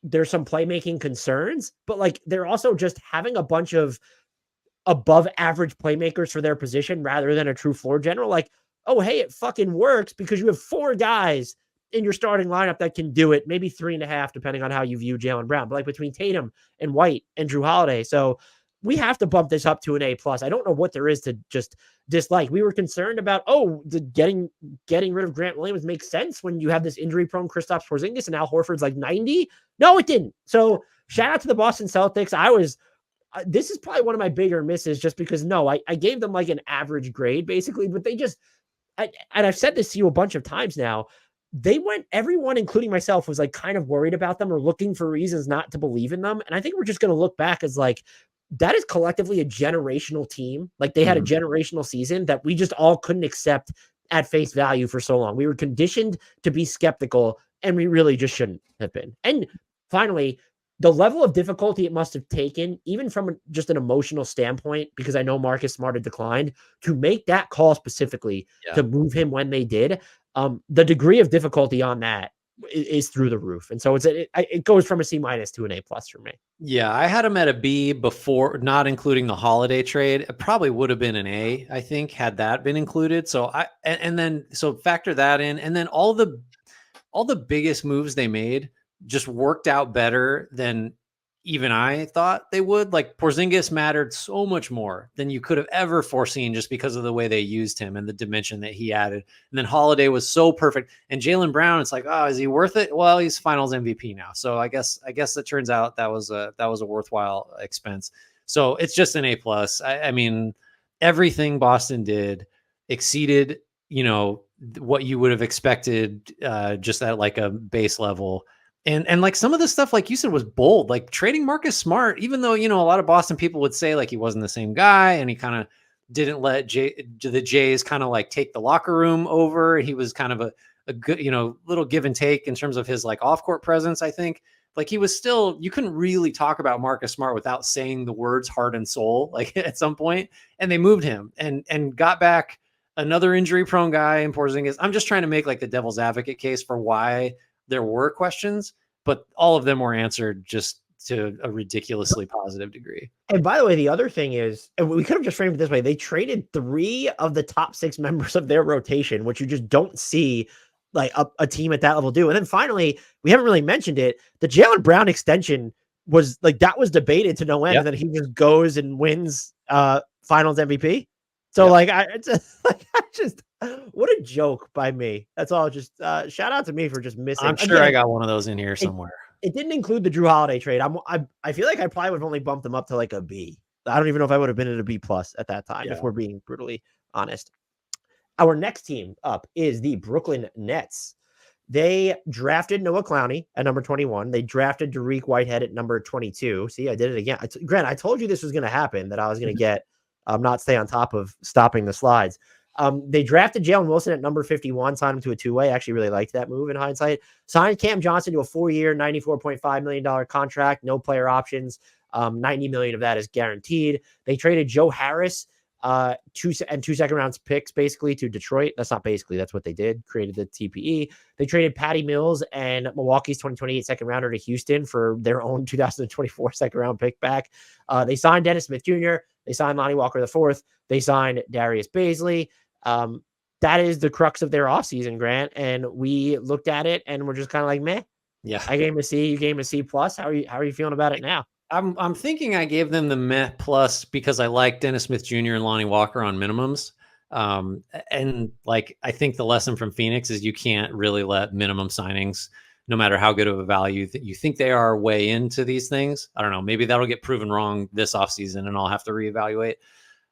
there's some playmaking concerns, but like they're also just having a bunch of above average playmakers for their position rather than a true floor general. Like, oh, hey, it fucking works because you have 4 guys in your starting lineup that can do it, maybe 3.5, depending on how you view Jaylen Brown, but like between Tatum and White and Drew Holiday. So we have to bump this up to an A+. I don't know what there is to just dislike. We were concerned about, getting rid of Grant Williams makes sense when you have this injury-prone Kristaps Porzingis and Al Horford's like 90. No, it didn't. So shout out to the Boston Celtics. This is probably one of my bigger misses just because, I gave them like an average grade basically, but they just, and I've said this to you a bunch of times now, everyone, including myself, was like kind of worried about them or looking for reasons not to believe in them. And I think we're just going to look back as like, that is collectively a generational team. Like they had a generational season that we just all couldn't accept at face value for so long. We were conditioned to be skeptical and we really just shouldn't have been. And finally, the level of difficulty it must have taken, even from just an emotional standpoint, because I know Marcus Smart had declined, to make that call specifically to move him when they did, the degree of difficulty on that is through the roof. And so it goes from a C- to an A+ for me. Yeah, I had him at a B before, not including the Holiday trade. It probably would have been an A, I think, had that been included. So so factor that in, and then all the biggest moves they made just worked out better than even I thought they would. Like Porzingis mattered so much more than you could have ever foreseen just because of the way they used him and the dimension that he added. And then Holiday was so perfect. And Jaylen Brown, it's like, oh, is he worth it? Well, he's Finals MVP now. So I guess it turns out that was a worthwhile expense. So it's just an A+. I mean, everything Boston did exceeded, what you would have expected just at like a base level. And like some of the stuff, like you said, was bold, like trading Marcus Smart, even though, a lot of Boston people would say like he wasn't the same guy and he kind of didn't let the Jays kind of like take the locker room over. He was kind of a good, little give and take in terms of his like off court presence. I think like he was still, you couldn't really talk about Marcus Smart without saying the words heart and soul, like at some point. And they moved him and got back another injury prone guy in Porzingis. I'm just trying to make like the devil's advocate case for why there were questions, but all of them were answered just to a ridiculously positive degree. And by the way, the other thing is, and we could have just framed it this way, they traded 3 of the top 6 members of their rotation, which you just don't see like a team at that level do. And then finally, we haven't really mentioned it, the Jaylen Brown extension was like, that was debated to no end, and then he just goes and wins Finals MVP. So what a joke by me. That's all. Just shout out to me for just missing. I'm sure I got one of those in here somewhere. It didn't include the Drew Holiday trade. I feel like I probably would have only bumped them up to like a B. I don't even know if I would have been at a B+ at that time, if we're being brutally honest. Our next team up is the Brooklyn Nets. They drafted Noah Clowney at number 21. They drafted Dariq Whitehead at number 22. See, I did it again. Grant, I told you this was going to happen, that I was going to get not stay on top of stopping the slides. They drafted Jalen Wilson at number 51, signed him to a 2-way. Actually really liked that move in hindsight. Signed Cam Johnson to a 4-year, $94.5 million contract, no player options. $90 million of that is guaranteed. They traded Joe Harris, 2 second-round picks, basically, to Detroit. That's not basically, that's what they did, created the TPE. They traded Patty Mills and Milwaukee's 2028 second-rounder to Houston for their own 2024 second-round pick back. They signed Dennis Smith Jr., they signed Lonnie Walker IV. They signed Darius Baisley. That is the crux of their offseason, Grant. And we looked at it and we're just kind of like, meh. Yeah. I gave him a C. You gave him a C+. How are you feeling about it now? I'm thinking I gave them the meh plus because I like Dennis Smith Jr. and Lonnie Walker on minimums. And like, I think the lesson from Phoenix is you can't really let minimum signings, no matter how good of a value that you think they are, weigh into these things. I don't know. Maybe that'll get proven wrong this offseason and I'll have to reevaluate.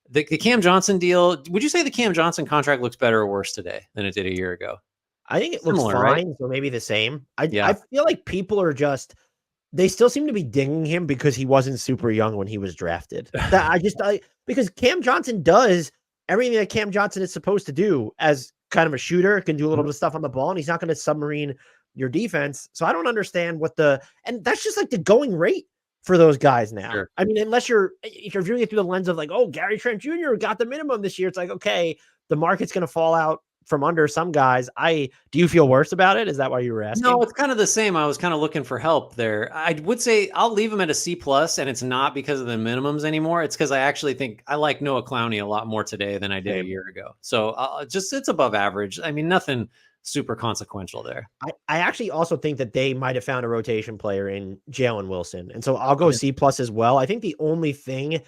The Cam Johnson deal, would you say the Cam Johnson contract looks better or worse today than it did a year ago? I think it looks Similar, fine, right? so maybe the same. I Yeah. feel like people are just they still seem to be dinging him because he wasn't super young when he was drafted. Because Cam Johnson does everything that Cam Johnson is supposed to do as kind of a shooter, can do a little bit of stuff on the ball, and he's not going to submarine your defense. So I don't understand and that's just like the going rate for those guys now. Sure. I mean, if you're viewing it through the lens of like, oh, Gary Trent Jr. got the minimum this year, it's like, okay, the market's going to fall out from under some guys. Do you feel worse about it? Is that why you were asking? No, it's kind of the same. I was kind of looking for help there. I would say I'll leave him at a C+, and it's not because of the minimums anymore. It's because I actually think I like Noah Clowney a lot more today than I did a year ago. So it's above average. I mean, nothing super consequential there. I actually also think that they might have found a rotation player in Jalen Wilson. And so I'll go C+ as well. I think the only thing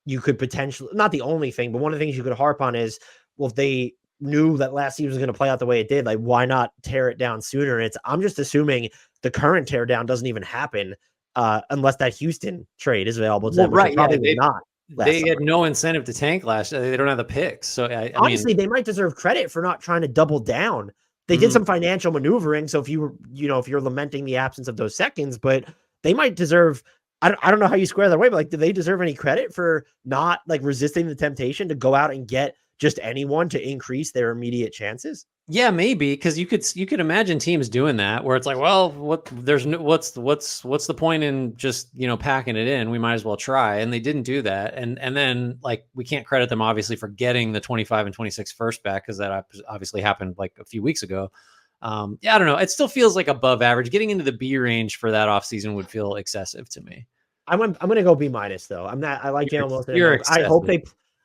you could potentially, not the only thing, but one of the things you could harp on is, well, if they knew that last season was going to play out the way it did, like, why not tear it down sooner? I'm just assuming the current tear down doesn't even happen unless that Houston trade is available to them. Right. Probably not. They had no incentive to tank last year. They don't have the picks. So honestly, they might deserve credit for not trying to double down. They did some financial maneuvering. So if you're lamenting the absence of those seconds, but they might deserve, I don't know how you square that away, but like, do they deserve any credit for not like resisting the temptation to go out and get just anyone to increase their immediate chances? Yeah, maybe, because you could imagine teams doing that where it's like, well, what's the point in just packing it in? We might as well try. And they didn't do that. And then like we can't credit them obviously for getting the 25 and 26 first back, because that obviously happened like a few weeks ago. Yeah, I don't know. It still feels like above average. Getting into the B range for that offseason would feel excessive to me. I'm gonna go B- though. I like Jalen Wilson.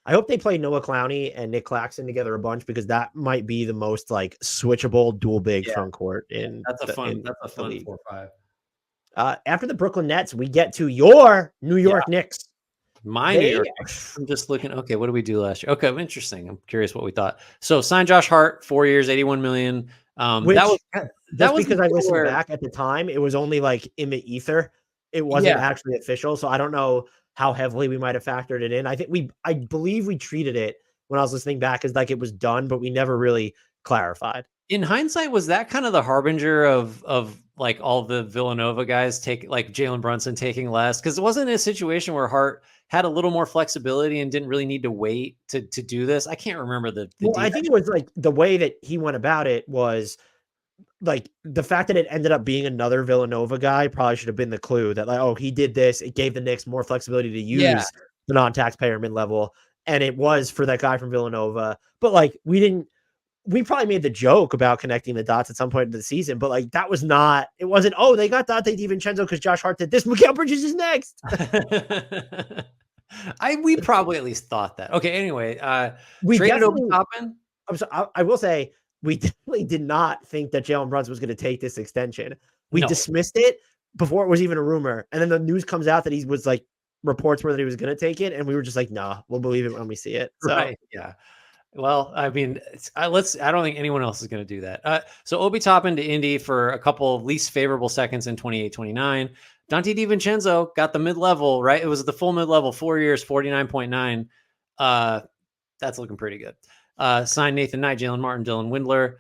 I hope they play Noah Clowney and Nick Claxton together a bunch, because that might be the most like switchable dual big front court in. That's a fun 4-5. After the Brooklyn Nets, we get to your New York Knicks. New York Knicks. I'm just looking. Okay, what did we do last year? Okay, interesting. I'm curious what we thought. So sign Josh Hart, 4 years, $81 million. That was because I listened back at the time. It was only like in the ether. It wasn't actually official. So I don't know how heavily we might have factored it in. I believe we treated it when I was listening back as like it was done, but we never really clarified. In hindsight, was that kind of the harbinger of like all the Villanova guys like Jalen Brunson taking less? Because it wasn't a situation where Hart had a little more flexibility and didn't really need to wait to do this. I can't remember the I think it was like the way that he went about it was like the fact that it ended up being another Villanova guy probably should have been the clue that like, oh, he did this. It gave the Knicks more flexibility to use the non-taxpayer mid-level. And it was for that guy from Villanova. But like, we probably made the joke about connecting the dots at some point in the season, but like, it wasn't, oh, they got Dante DiVincenzo because Josh Hart did this. Mikal Bridges is next. We probably at least thought that. Okay. Anyway, we traded Obi Toppin. I will say, we definitely did not think that Jalen Brunson was going to take this extension. We dismissed it before it was even a rumor. And then the news comes out that he was like, reports were that he was going to take it. And we were just like, nah, we'll believe it when we see it. So, right. Yeah. Well, I mean, I don't think anyone else is going to do that. So Obi Toppin to Indy for a couple of least favorable seconds in 28-29. Dante DiVincenzo got the mid-level, right? It was the full mid-level, 4 years, 49.9. That's looking pretty good. Signed Nathan Knight, Jalen Martin, Dylan Windler.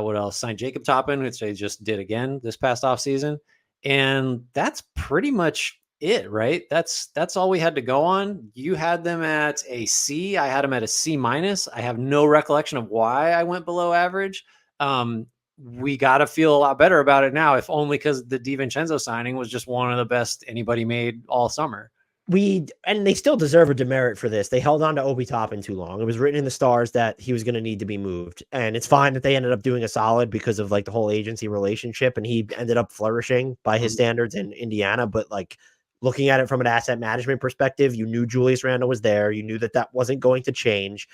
What else? Signed Jacob Toppin, which they just did again this past offseason. And that's pretty much it, right? That's all we had to go on. You had them at a C. I had them at a C-. I have no recollection of why I went below average. We got to feel a lot better about it now, if only because the DiVincenzo signing was just one of the best anybody made all summer. And they still deserve a demerit for this. They held on to Obi Toppin too long. It was written in the stars that he was going to need to be moved. And it's fine that they ended up doing a solid because of like the whole agency relationship. And he ended up flourishing by his standards in Indiana. But like looking at it from an asset management perspective, you knew Julius Randle was there. You knew that wasn't going to change.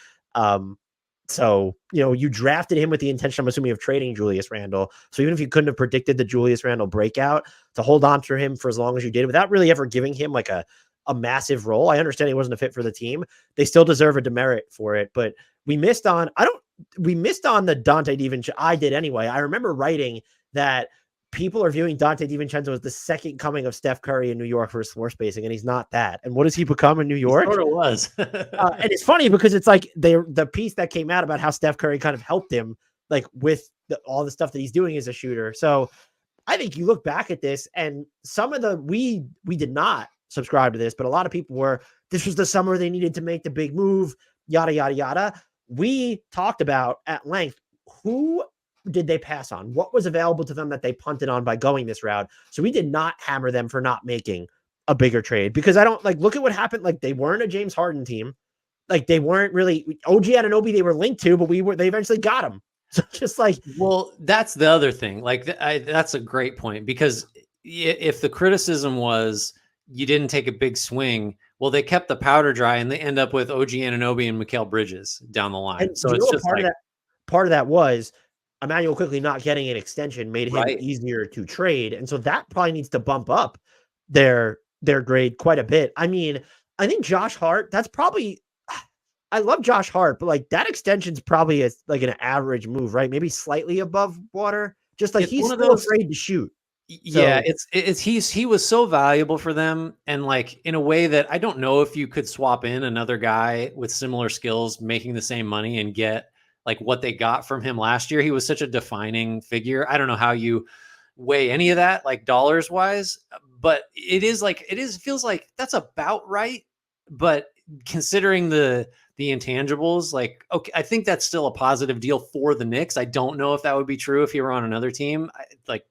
So, you drafted him with the intention, I'm assuming, of trading Julius Randle. So even if you couldn't have predicted the Julius Randle breakout, to hold on to him for as long as you did without really ever giving him like a massive role. I understand he wasn't a fit for the team. They still deserve a demerit for it, but we missed on the Dante DiVincenzo. I did anyway. I remember writing that people are viewing Dante DiVincenzo as the second coming of Steph Curry in New York for his floor spacing, and he's not that. And what does he become in New York? He sort of was. And it's funny because it's like the piece that came out about how Steph Curry kind of helped him, like with all the stuff that he's doing as a shooter. So I think you look back at this, and some of we did not subscribe to this, but a lot of people were. This was the summer they needed to make the big move. Yada yada yada. We talked about at length who did they pass on? What was available to them that they punted on by going this route? So we did not hammer them for not making a bigger trade, because I don't look at what happened. Like, they weren't a James Harden team. Like, they weren't really OG Anunoby they were linked to, but they eventually got him. So just like, well, that's the other thing. Like, that's a great point, because if the criticism was you didn't take a big swing, well, they kept the powder dry and they end up with OG Anunoby and Mikal Bridges down the line. And so it's just part of that was Emmanuel quickly not getting an extension made him right. easier to trade. And so that probably needs to bump up their grade quite a bit. I mean, I think Josh Hart, that's probably, I love Josh Hart, but like that extension's probably like an average move, right? Maybe slightly above water. Just like he's still afraid to shoot. Yeah, he was so valuable for them, and like in a way that I don't know if you could swap in another guy with similar skills making the same money and get like what they got from him last year. He was such a defining figure. I don't know how you weigh any of that, like dollars wise, but feels like that's about right. But considering the intangibles, like, okay, I think that's still a positive deal for the Knicks. I don't know if that would be true if he were on another team.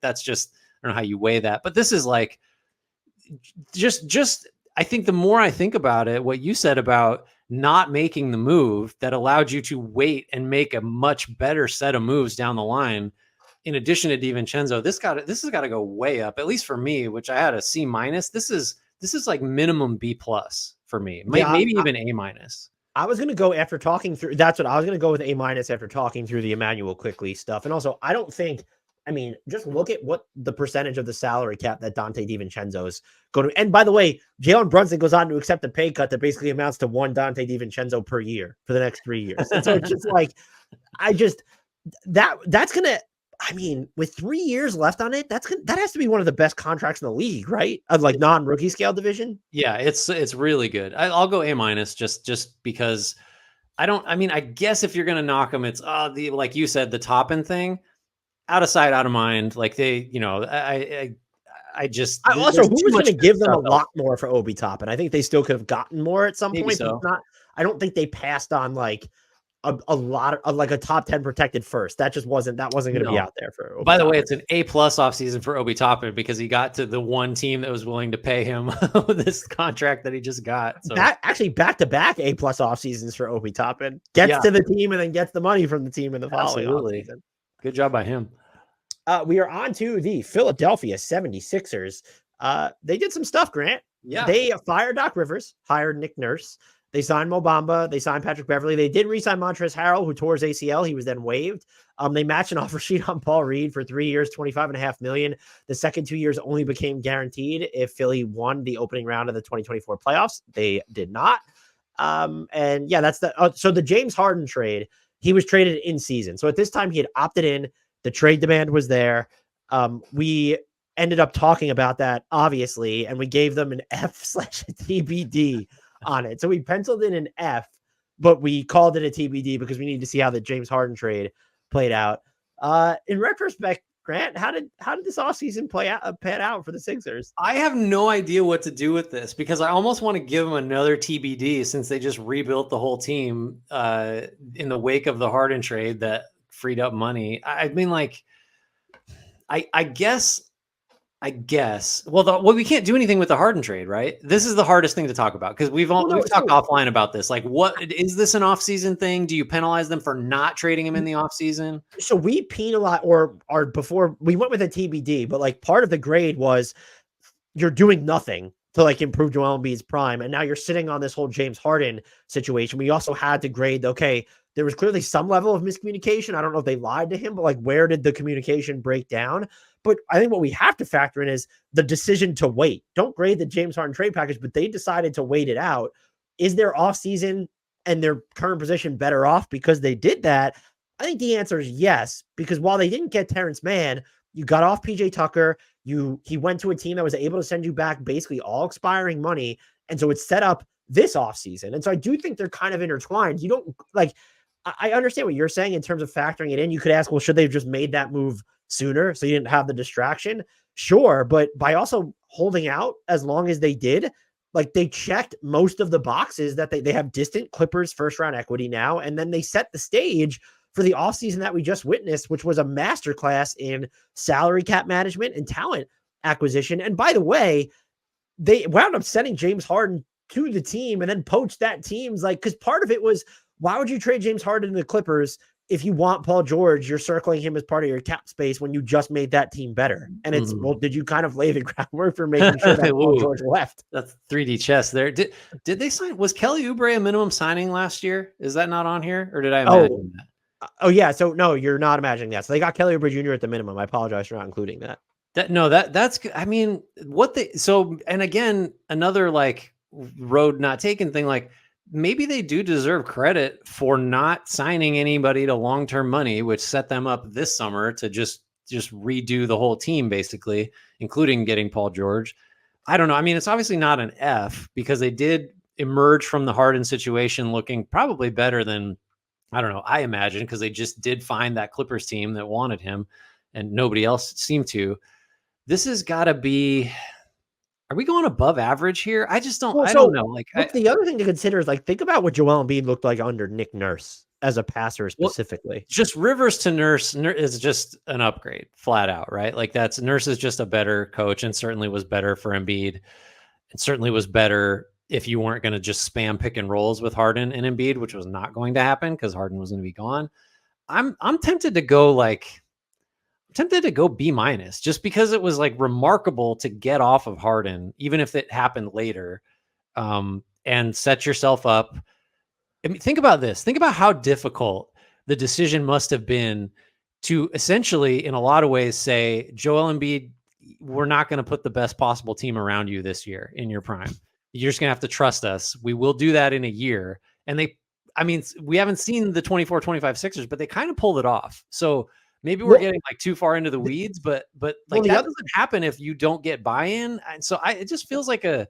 That's just, I don't know how you weigh that, but this is like, just, I think the more I think about it, what you said about not making the move that allowed you to wait and make a much better set of moves down the line, in addition to DiVincenzo, this has got to go way up, at least for me, which I had a C-. This is like minimum B+ for me, maybe even A-. I was going to go after talking through. That's what I was going to go with A- after talking through the Emmanuel Quickly stuff. And also, I don't think, I mean, just look at what the percentage of the salary cap that Dante DiVincenzo is going to. And by the way, Jalen Brunson goes on to accept a pay cut that basically amounts to one Dante DiVincenzo per year for the next 3 years. And so it's just like, that's going to, I mean, with 3 years left on it, that has to be one of the best contracts in the league, right? Of like non-rookie scale division. Yeah, it's really good. I'll go A- just because I guess if you're gonna knock them, it's like you said, the Toppin thing, out of sight, out of mind. Like they, I just also, who was going to give them a lot more for Obi Toppin? I think they still could have gotten more at some point. So. But I don't think they passed on like a lot of like a top 10 protected first. That wasn't going to be out there for Obi By the Toppin. way, it's an A+ offseason for Obi Toppin because he got to the one team that was willing to pay him this contract that he just got. So actually back-to-back A+ off seasons for Obi Toppin. Gets to the team and then gets the money from the team in the following offseason. Good job by him. We are on to the Philadelphia 76ers. They did some stuff, Grant. Yeah. They fired Doc Rivers, hired Nick Nurse. They signed Mo Bamba. They signed Patrick Beverley. They did re-sign Montrezl Harrell, who tore his ACL. He was then waived. They matched an offer sheet on Paul Reed for 3 years, $25.5 million. The second 2 years only became guaranteed if Philly won the opening round of the 2024 playoffs. They did not. And yeah, that's so the James Harden trade, he was traded in season. So at this time he had opted in. The trade demand was there. We ended up talking about that, obviously, and we gave them an F/TBD on it. So we penciled in an F, but we called it a TBD because we needed to see how the James Harden trade played out. In retrospect, Grant, how did this offseason pan out for the Sixers? I have no idea what to do with this because I almost want to give them another TBD since they just rebuilt the whole team in the wake of the Harden trade that freed up money. I mean, like, I guess. Well, we can't do anything with the Harden trade, right? This is the hardest thing to talk about because we've talked offline about this. Like, what is this an off-season thing? Do you penalize them for not trading him in the off-season? So we penalize, or before we went with a TBD, but like part of the grade was you're doing nothing to like improve Joel Embiid's prime, and now you're sitting on this whole James Harden situation. We also had to grade, okay, there was clearly some level of miscommunication. I don't know if they lied to him, but like, where did the communication break down? But I think what we have to factor in is the decision to wait. Don't grade the James Harden trade package, but they decided to wait it out. Is their offseason and their current position better off because they did that? I think the answer is yes, because while they didn't get Terrence Mann, you got off PJ Tucker. He went to a team that was able to send you back basically all expiring money. And so it's set up this offseason. And so I do think they're kind of intertwined. You don't like, I understand what you're saying in terms of factoring it in. You could ask, well, should they have just made that move sooner so you didn't have the distraction? Sure. But by also holding out as long as they did, like they checked most of the boxes that they have distant Clippers first round equity now. And then they set the stage for the offseason that we just witnessed, which was a masterclass in salary cap management and talent acquisition. And by the way, they wound up sending James Harden to the team and then poached that team's like, because part of it was, why would you trade James Harden to the Clippers if you want Paul George? You're circling him as part of your cap space when you just made that team better. And it's, well, did you kind of lay the groundwork for making sure that Paul George left? That's 3D chess there. Did they sign? Was Kelly Oubre a minimum signing last year? Is that not on here, or did I imagine that? Oh yeah. So no, you're not imagining that. So they got Kelly Oubre Jr. at the minimum. I apologize for not including that. That's I mean, and again, another like road not taken thing, like maybe they do deserve credit for not signing anybody to long-term money, which set them up this summer to just redo the whole team, basically, including getting Paul George. I don't know. I mean, it's obviously not an F because they did emerge from the Harden situation looking probably better than, I don't know, I imagine, because they just did find that Clippers team that wanted him and nobody else seemed to. This has got to be, are we going above average here? I just don't, I don't know. Like, the other thing to consider is like, think about what Joel Embiid looked like under Nick Nurse as a passer specifically. Well, just Rivers to Nurse is just an upgrade flat out, right? Like Nurse is just a better coach and certainly was better for Embiid. It certainly was better if you weren't going to just spam pick and rolls with Harden and Embiid, which was not going to happen because Harden was going to be gone. I'm tempted to go B minus just because it was like remarkable to get off of Harden, even if it happened later, and set yourself up. I mean, think about this. Think about how difficult the decision must have been to essentially, in a lot of ways, say, Joel Embiid, we're not going to put the best possible team around you this year in your prime. You're just going to have to trust us. We will do that in a year. And we haven't seen the 24-25 Sixers, but they kind of pulled it off. So maybe we're getting like too far into the weeds, but like that doesn't happen if you don't get buy-in. And so it just feels like a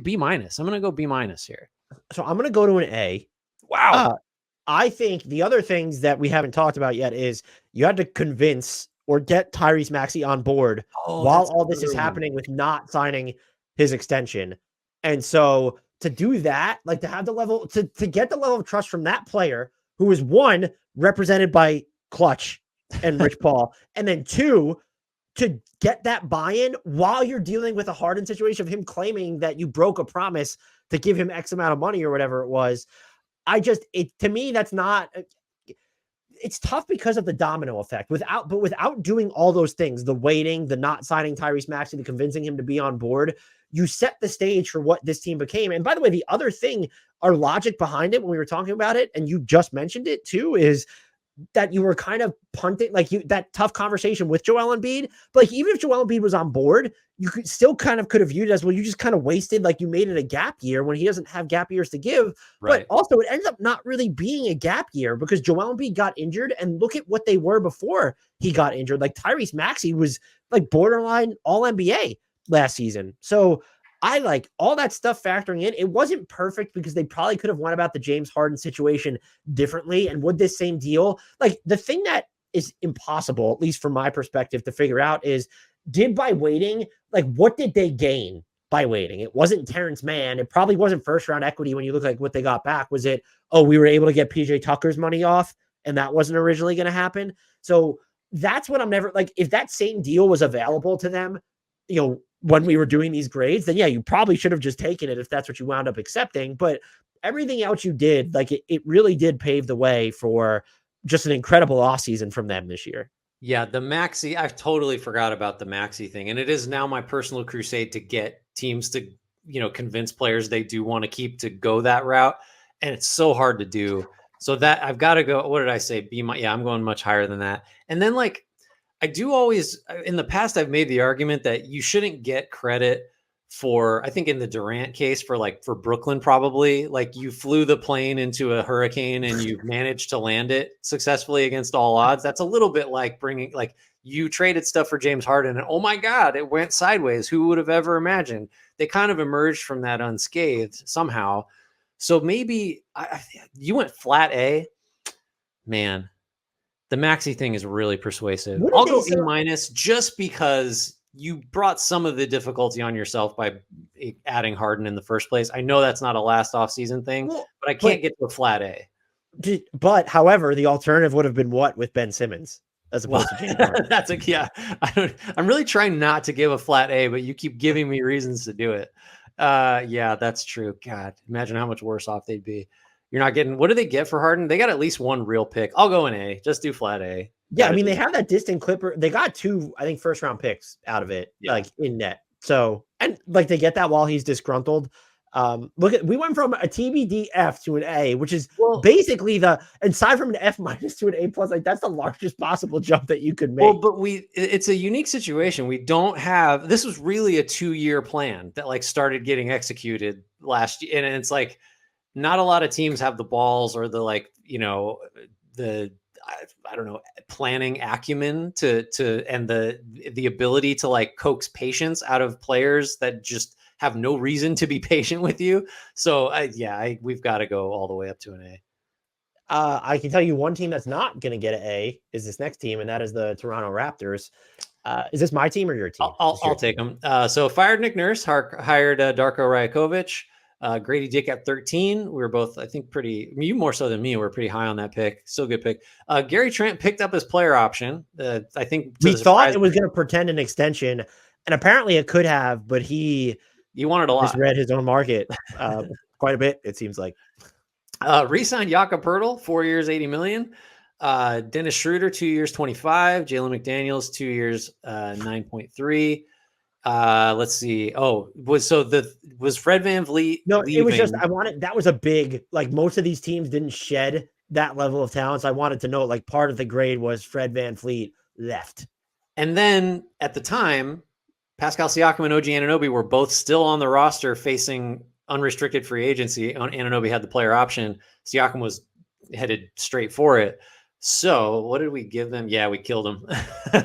B minus. I'm going to go B minus here. So I'm going to go to an A. Wow. I think the other things that we haven't talked about yet is you had to convince or get Tyrese Maxey on board while all this is happening with not signing his extension. And so to do that, like to have the level, to get the level of trust from that player who is one, represented by Clutch and Rich Paul, and then two, to get that buy-in while you're dealing with a Harden situation of him claiming that you broke a promise to give him X amount of money or whatever it was. To me, that's not, it's tough because of the domino effect without doing all those things, the waiting, the not signing Tyrese Maxey, the convincing him to be on board, you set the stage for what this team became. And by the way, the other thing, our logic behind it when we were talking about it, and you just mentioned it too, is that you were kind of punting, like that tough conversation with Joel Embiid. But like, even if Joel Embiid was on board, you could have viewed it as, well, you just kind of wasted, like you made it a gap year when he doesn't have gap years to give. Right. But also it ends up not really being a gap year because Joel Embiid got injured, and look at what they were before he got injured. Like Tyrese Maxey was like borderline all NBA last season. So I like all that stuff factoring in. It wasn't perfect because they probably could have went about the James Harden situation differently. And would this same deal, like the thing that is impossible, at least from my perspective, to figure out is, by waiting, like what did they gain by waiting? It wasn't Terrence Mann. It probably wasn't first round equity when you look like what they got back. Was it, we were able to get PJ Tucker's money off and that wasn't originally going to happen? So that's what I'm never like, if that same deal was available to them, when we were doing these grades, then yeah, you probably should have just taken it if that's what you wound up accepting. But everything else you did, like it really did pave the way for just an incredible offseason from them this year. Yeah, the Maxey, I've totally forgot about the Maxey thing. And it is now my personal crusade to get teams to, convince players they do want to keep to go that route. And it's so hard to do. So that I've got to go, what did I say? I'm going much higher than that. And then like, I do always, in the past, I've made the argument that you shouldn't get credit for, I think in the Durant case for Brooklyn, probably like you flew the plane into a hurricane and you managed to land it successfully against all odds. That's a little bit like You traded stuff for James Harden, and oh my God, it went sideways. Who would have ever imagined? They kind of emerged from that unscathed somehow. So maybe you went flat A. Man, the Maxey thing is really persuasive. What did I'll they go say- A minus just because you brought some of the difficulty on yourself by adding Harden in the first place. I know that's not a last offseason thing, Well, but I can't get to a flat A. But however, the alternative would have been what with Ben Simmons as opposed to James Harden. That's I'm really trying not to give a flat A, but you keep giving me reasons to do it. Yeah, that's true. God, imagine how much worse off they'd be. You're not getting, what do they get for Harden? They got at least one real pick. I'll go an A. Just do flat A. Yeah, I mean, they have that distant Clipper. They got 2, I think, first round picks out of it, like in net. So, and like they get that while he's disgruntled. We went from a TBD F to an A, which is basically aside from an F minus to an A plus, like that's the largest possible jump that you could make. Well, but it's a unique situation. We don't have, this was really a 2-year plan that like started getting executed last year. And it's like, not a lot of teams have the balls or the, like, you know, I don't know, planning acumen to and the ability to like coax patience out of players that just have no reason to be patient with you. So we've got to go all the way up to an A. I can tell you one team that's not going to get an A is this next team, and that is the Toronto Raptors. Is this my team or your team? I'll take them. So fired Nick Nurse, hired Darko Rajakovic. Grady Dick at 13. We were both, I think, you more so than me. We're pretty high on that pick. Still good pick. Gary Trent picked up his player option. I think we thought it was going to pretend an extension, and apparently it could have, but he wanted a lot. Misread his own market quite a bit. It seems like. Re-signed Jakob Poeltl, 4 years, $80 million. Dennis Schroeder, 2 years, 25. Jalen McDaniels, 2 years, 9.3. Let's see. Was Fred VanVleet? No, leaving? It was just, that was a big, like most of these teams didn't shed that level of talent. So I wanted to know, like part of the grade was Fred VanVleet left. And then at the time, Pascal Siakam and OG Anunoby were both still on the roster facing unrestricted free agency. Anunoby had the player option. Siakam was headed straight for it. So what did we give them? Yeah, we killed him. We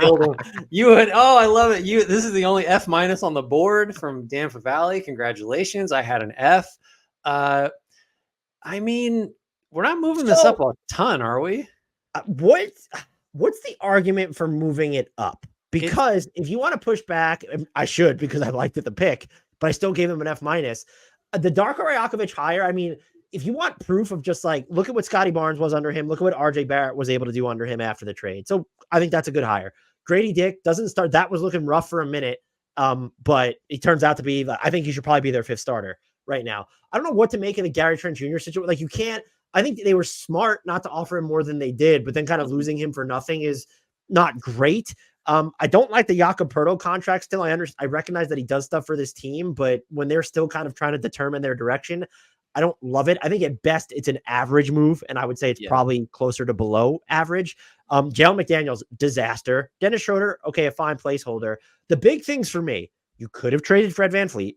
killed him. I love it. This is the only F minus on the board from Dan Valley. Congratulations. I had an F. I mean, we're not moving this up a ton, are we? What's the argument for moving it up? Because if you want to push back, I should, because I liked it the pick, but I still gave him an F minus. The Darko Rajakovic hire, I mean, if you want proof of just like, look at what Scotty Barnes was under him, look at what RJ Barrett was able to do under him after the trade. So I think that's a good hire. Grady Dick doesn't start. That was looking rough for a minute. But it turns out to be, I think he should probably be their 5th starter right now. I don't know what to make of the Gary Trent Jr. situation. Like I think they were smart not to offer him more than they did, but then kind of losing him for nothing is not great. I don't like the Jakob Poeltl contract still. I recognize that he does stuff for this team, but when they're still kind of trying to determine their direction, I don't love it. I think at best it's an average move, and I would say it's probably closer to below average. Jalen McDaniels, disaster. Dennis Schroeder, okay, a fine placeholder. The big things for me, you could have traded Fred VanVleet,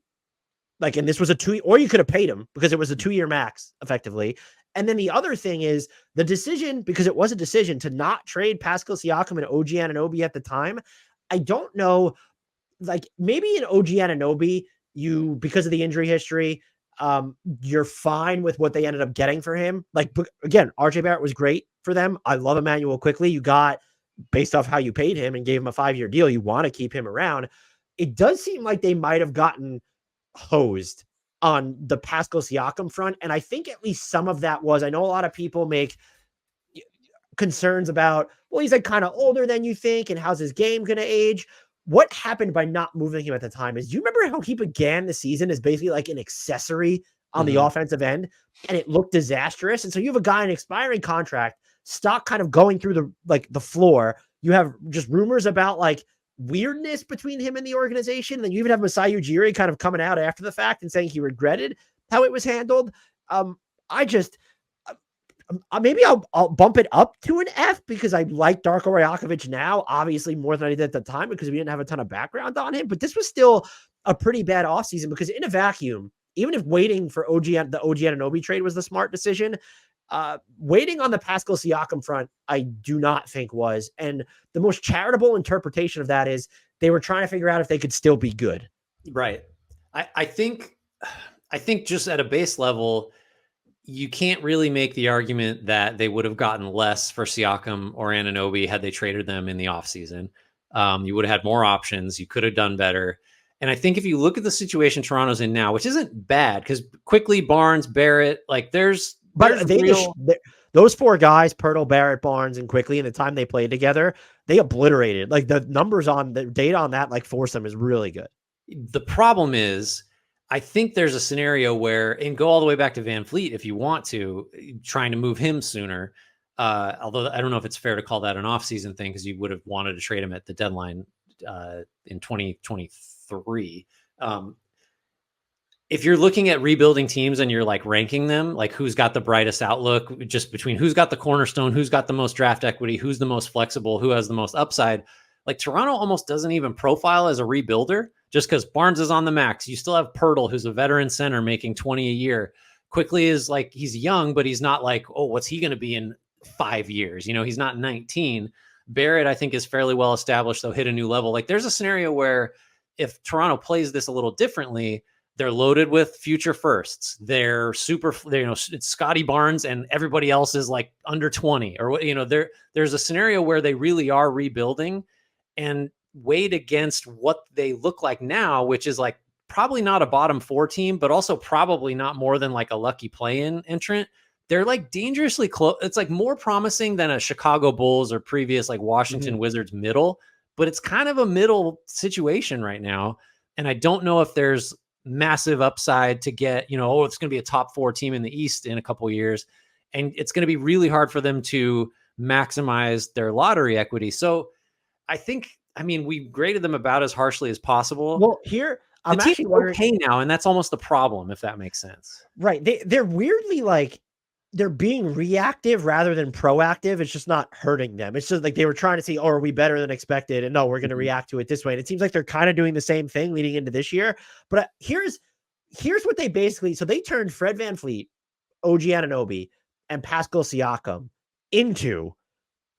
and this was or you could have paid him because it was a 2-year max, effectively. And then the other thing is the decision, because it was a decision to not trade Pascal Siakam and OG Anunoby at the time. I don't know, maybe in OG Anunoby, because of the injury history, you're fine with what they ended up getting for him. Again, RJ Barrett was great for them. I love Emmanuel quickly. You got, based off how you paid him and gave him a 5-year deal, you want to keep him around. It does seem like they might have gotten hosed on the Pascal Siakam front. And I think at least some of that was, I know a lot of people make concerns about, well, he's kind of older than you think, and how's his game going to age? What happened by not moving him at the time is, do you remember how he began the season as basically like an accessory on the offensive end, and it looked disastrous? And so you have a guy in an expiring contract, stock kind of going through the floor. You have just rumors about weirdness between him and the organization. Then you even have Masai Ujiri kind of coming out after the fact and saying he regretted how it was handled. Maybe I'll bump it up to an F because I like Darko Rajakovic now, obviously more than I did at the time because we didn't have a ton of background on him. But this was still a pretty bad offseason because in a vacuum, even if waiting for the OG Anunoby trade was the smart decision, Waiting on the Pascal Siakam front, I do not think was. And the most charitable interpretation of that is they were trying to figure out if they could still be good. Right. I think just at a base level, you can't really make the argument that they would have gotten less for Siakam or Anunoby had they traded them in the offseason. You would have had more options. You could have done better. And I think if you look at the situation Toronto's in now, which isn't bad, because quickly Barnes, Barrett, like there's those four guys, Pirtle, Barrett, Barnes, and Quickly, in the time they played together, they obliterated. Like the numbers on the data on that, like foursome is really good. The problem is, I think there's a scenario where, and go all the way back to Van Fleet if you want to, trying to move him sooner. Although I don't know if it's fair to call that an offseason thing because you would have wanted to trade him at the deadline in 2023. If you're looking at rebuilding teams and you're like ranking them, like who's got the brightest outlook, just between who's got the cornerstone, who's got the most draft equity, who's the most flexible, who has the most upside, like Toronto almost doesn't even profile as a rebuilder just because Barnes is on the max. You still have Pirtle, who's a veteran center making 20 a year. Quickly is like, he's young, but he's not like, oh, what's he going to be in 5 years? You know, he's not 19. Barrett, I think, is fairly well established. They'll hit a new level. Like there's a scenario where if Toronto plays this a little differently, they're loaded with future firsts. They're super, it's Scotty Barnes and everybody else is like under 20 or, there's a scenario where they really are rebuilding and weighed against what they look like now, which is like probably not a bottom 4 team, but also probably not more than like a lucky play-in entrant. They're like dangerously close. It's like more promising than a Chicago Bulls or previous like Washington Wizards middle, but it's kind of a middle situation right now. And I don't know if there's massive upside to get, it's going to be a top 4 team in the East in a couple of years. And it's going to be really hard for them to maximize their lottery equity. So we graded them about as harshly as possible. Well, here, I'm actually actually wondering, okay now, and that's almost the problem, if that makes sense. Right. They're weirdly like, they're being reactive rather than proactive. It's just not hurting them. It's just like they were trying to see, are we better than expected? And no, we're going to react to it this way. And it seems like they're kind of doing the same thing leading into this year. But here's what they basically, so they turned Fred VanVleet, OG Anunoby, and Pascal Siakam into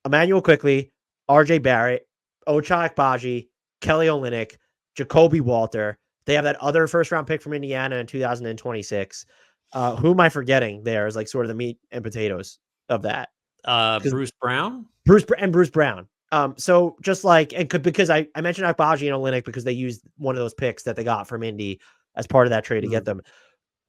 Emmanuel Quickly, RJ Barrett, Ochai Agbaji, Kelly Olynyk, Jacoby Walter. They have that other first round pick from Indiana in 2026. Who am I forgetting there is like sort of the meat and potatoes of that? Bruce Brown. So just like, because I mentioned Agbaji and Olynyk because they used one of those picks that they got from Indy as part of that trade to get them.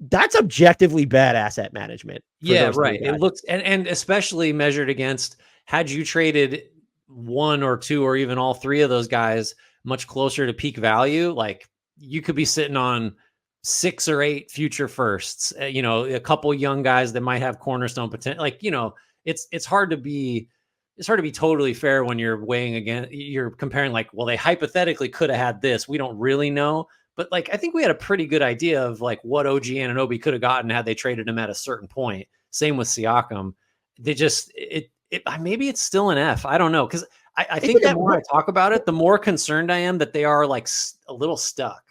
That's objectively bad asset management. Yeah, right. It looks, and especially measured against, had you traded 1 or 2 or even all 3 of those guys much closer to peak value, like you could be sitting on 6 or 8 future firsts, a couple young guys that might have cornerstone potential. Like, it's hard to be totally fair when you're weighing again, you're comparing like, well, they hypothetically could have had this. We don't really know. But like, I think we had a pretty good idea of like what OG Anunoby could have gotten had they traded him at a certain point. Same with Siakam. They just, maybe it's still an F. I don't know. Cause I think the more I talk about it, the more concerned I am that they are like a little stuck.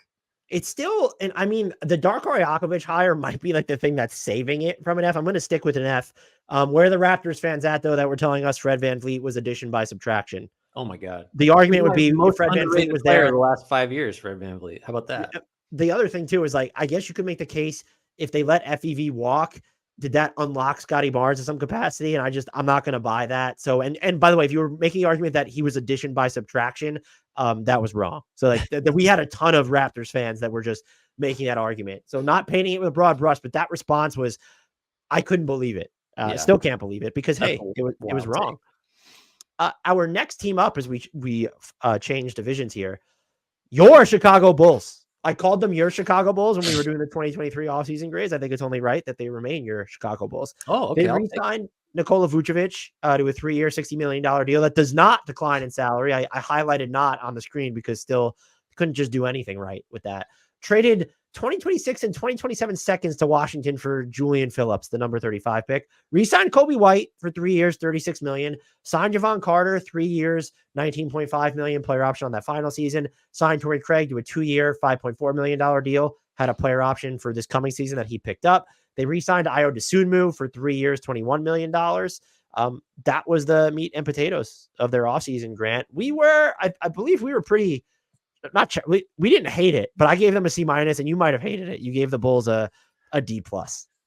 It's still, and I mean, the Darko Rajakovic hire might be like the thing that's saving it from an F. I'm going to stick with an F. Where are the Raptors fans at, though, that were telling us Fred VanVleet was addition by subtraction? Oh, my God. The argument would be Fred VanVleet was there the last 5 years, Fred VanVleet. How about that? The other thing, too, is like, I guess you could make the case if they let FEV walk, did that unlock Scotty Barnes in some capacity? And I'm not going to buy that. So, and by the way, if you were making the argument that he was addition by subtraction, that was wrong. So like we had a ton of Raptors fans that were just making that argument. So not painting it with a broad brush, but that response was, I couldn't believe it. Still can't believe it because, hey, it was wrong. Our next team up as we change divisions here, your Chicago Bulls. I called them your Chicago Bulls when we were doing the 2023 offseason grades. I think it's only right that they remain your Chicago Bulls. Oh, okay. They re-signed Nikola Vucevic to a 3-year, $60 million deal that does not decline in salary. I highlighted not on the screen because still couldn't just do anything right with that. Traded 2026 and 2027 seconds to Washington for Julian Phillips, the number 35 pick. Re-signed Kobe White for 3 years, $36 million. Signed Javon Carter, 3 years, $19.5 million, player option on that final season. Signed Torrey Craig to a 2-year, $5.4 million deal. Had a player option for this coming season that he picked up. They re-signed Ayo Dosunmu for 3 years, $21 million. That was the meat and potatoes of their offseason, Grant. I believe we were pretty we didn't hate it, but I gave them a C-, and you might have hated it. You gave the Bulls a D+.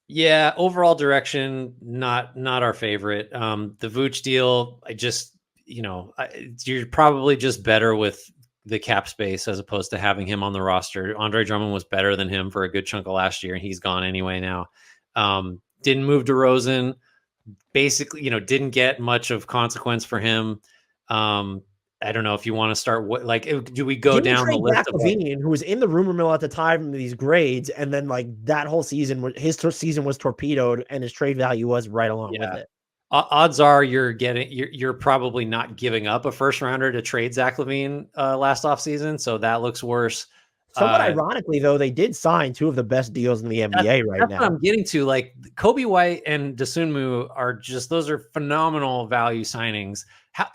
Yeah, overall direction, not our favorite. The Vooch deal, you're probably just better with the cap space as opposed to having him on the roster. Andre Drummond was better than him for a good chunk of last year, and he's gone anyway now. Didn't move DeRozan. Basically, didn't get much of consequence for him. I don't know if you want to start. Do we go down the list of LaVine, who was in the rumor mill at the time of these grades, and then that whole season, his season was torpedoed, and his trade value was right along with it. Odds are you're probably not giving up a first rounder to trade Zach LaVine last offseason, so that looks worse. Somewhat ironically, though, they did sign two of the best deals in the NBA right now. That's what I'm getting to. Like Kobe White and Dosunmu those are phenomenal value signings.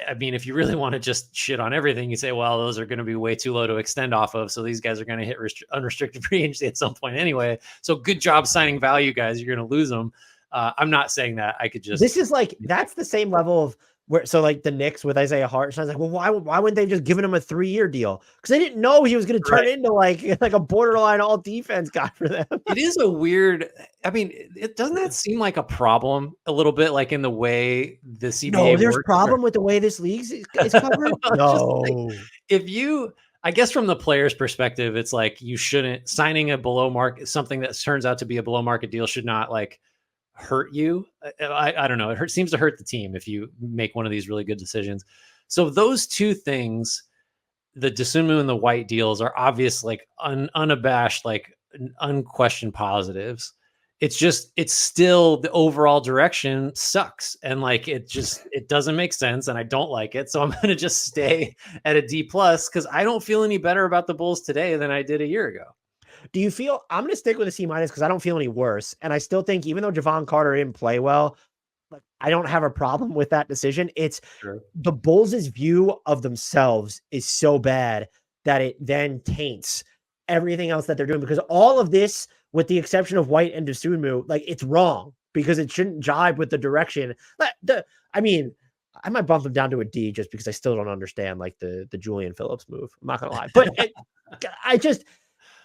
If you really want to just shit on everything, you say, well, those are going to be way too low to extend off of. So these guys are going to hit unrestricted free agency at some point anyway. So good job signing value, guys. You're going to lose them. I'm not saying that. This is that's the same level of the Knicks with Isaiah Hartenstein. I was like, well, why wouldn't they just given him a 3-year deal? Because they didn't know he was going to turn into like a borderline all defense guy for them. It is a weird. It doesn't that seem like a problem a little bit, like in the way the CBA. No, there's a problem with the way this league is covered. No, I guess from the player's perspective, it's like you shouldn't signing a below market, something that turns out to be a below market deal should not hurt you. I don't know. It seems to hurt the team if you make one of these really good decisions. So those two things, the Dosunmu and the White deals, are obvious, unabashed, unquestioned positives. It's still the overall direction sucks. And it doesn't make sense. And I don't like it. So I'm going to just stay at a D+ because I don't feel any better about the Bulls today than I did a year ago. Do you feel I'm going to stick with a C- because I don't feel any worse. And I still think even though Javon Carter didn't play well, I don't have a problem with that decision. It's the Bulls' view of themselves is so bad that it then taints everything else that they're doing, because all of this, with the exception of White and Dosunmu, it's wrong because it shouldn't jibe with the direction. I might bump them down to a D just because I still don't understand the Julian Phillips move. I'm not going to lie, but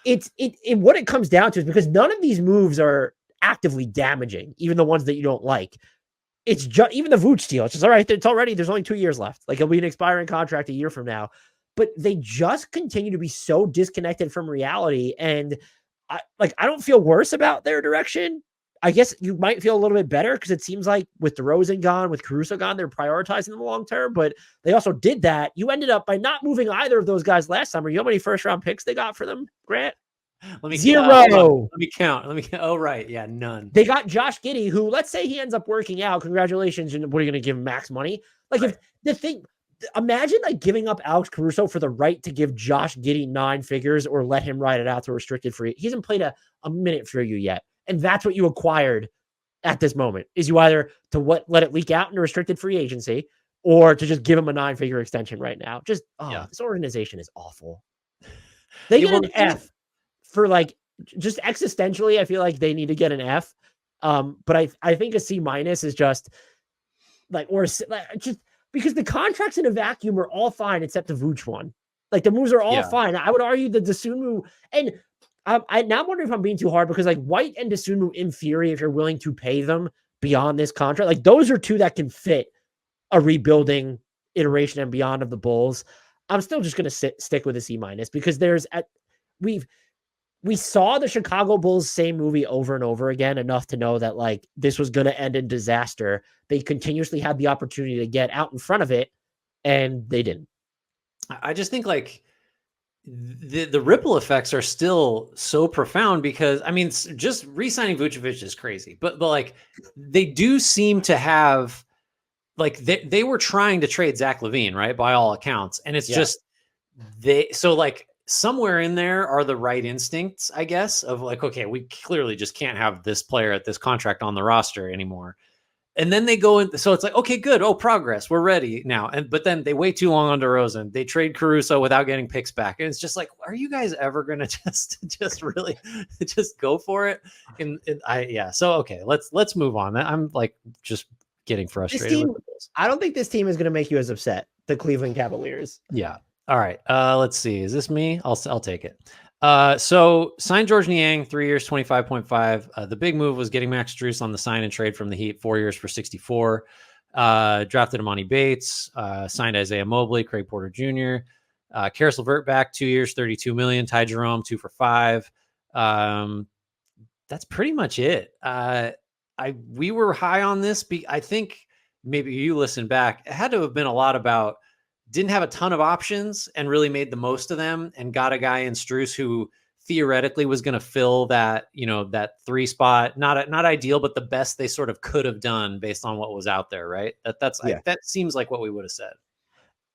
what it comes down to is because none of these moves are actively damaging, even the ones that you don't like. It's just even the Vooch deal. It's just all right. There's only 2 years left. It'll be an expiring contract a year from now, but they just continue to be so disconnected from reality. And I don't feel worse about their direction. I guess you might feel a little bit better because it seems like with DeRozan gone, with Caruso gone, they're prioritizing the long term, but they also did that. You ended up by not moving either of those guys last summer. You know how many first round picks they got for them, Grant? Zero. Let me count. Oh, right. Yeah, none. They got Josh Giddey, who, let's say he ends up working out. Congratulations. And what are you going to give him, max money? Imagine giving up Alex Caruso for the right to give Josh Giddey 9 figures or let him ride it out to restricted free. He hasn't played a minute for you yet. And that's what you acquired at this moment, is you either to let it leak out into restricted free agency or to just give him a 9-figure extension right now. This organization is awful. They get an F for just existentially. I feel like they need to get an F. But I think a C- is just just because the contracts in a vacuum are all fine except the Vooch one. The moves are all fine. I would argue the Dosunmu, and I'm wondering if I'm being too hard, because White and Dosunmu, in theory, if you're willing to pay them beyond this contract, those are two that can fit a rebuilding iteration and beyond of the Bulls. I'm still just going to stick with a C- because we saw the Chicago Bulls same movie over and over again, enough to know that this was going to end in disaster. They continuously had the opportunity to get out in front of it, and they didn't. I just think the ripple effects are still so profound, because just re-signing Vucevic is crazy, but they do seem to have they were trying to trade Zach LaVine, right, by all accounts, and it's just somewhere in there are the right instincts, I guess, of okay, we clearly just can't have this player at this contract on the roster anymore. And then they go in. So it's like, okay, good. Oh, progress. We're ready now. But then they wait too long on DeRozan. They trade Caruso without getting picks back. And it's just like, are you guys ever going to just really just go for it? So, okay, let's move on. I'm like just getting frustrated. This team, I don't think this team is going to make you as upset. The Cleveland Cavaliers. Yeah. All right. Let's see. Is this me? I'll take it. So signed George Niang, 3 years, 25.5. The big move was getting Max Strus on the sign and trade from the Heat, 4 years for 64. Drafted Amani Bates, signed Isaiah Mobley, Craig Porter Jr., Karis LeVert back, 2 years, 32 million. Ty Jerome, 2 for 5. That's pretty much it. We were high on this. I think maybe you listened back. It had to have been a lot about didn't have a ton of options and really made the most of them and got a guy in Strus who theoretically was going to fill that, that 3 spot, not ideal, but the best they sort of could have done based on what was out there. Right. That seems like what we would have said.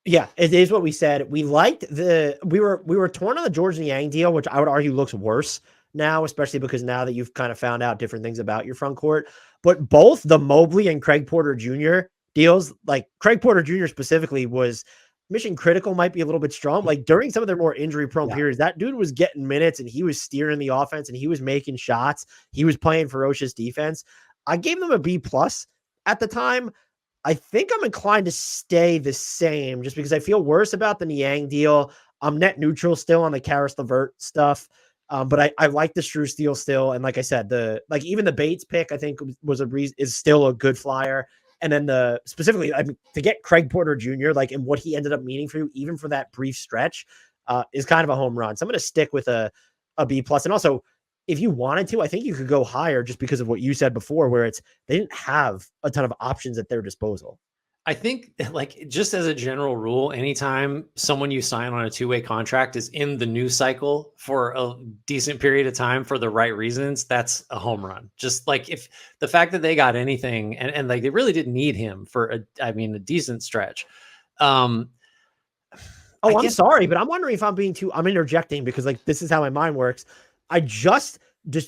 Yeah, it is what we said. We liked we were torn on the George Niang deal, which I would argue looks worse now, especially because now that you've kind of found out different things about your front court, but both the Mobley and Craig Porter Jr. deals, like Craig Porter Jr. specifically was mission critical, might be a little bit strong. Like during some of their more injury prone periods, that dude was getting minutes and he was steering the offense and he was making shots. He was playing ferocious defense. I gave them a B+ at the time. I think I'm inclined to stay the same just because I feel worse about the Niang deal. I'm net neutral still on the Karis LeVert stuff. But I like the Strus deal still. And like I said, even the Bates pick, I think is still a good flyer. And then specifically, to get Craig Porter Jr., like, and what he ended up meaning for you, even for that brief stretch, is kind of a home run. So I'm going to stick with a B+. And also, if you wanted to, I think you could go higher just because of what you said before, where they didn't have a ton of options at their disposal. I think, like, just as a general rule, anytime someone you sign on a 2-way contract is in the news cycle for a decent period of time for the right reasons, that's a home run. Just like if the fact that they got anything and like they really didn't need him for a decent stretch. I'm sorry, but I'm wondering if I'm interjecting because like this is how my mind works. I just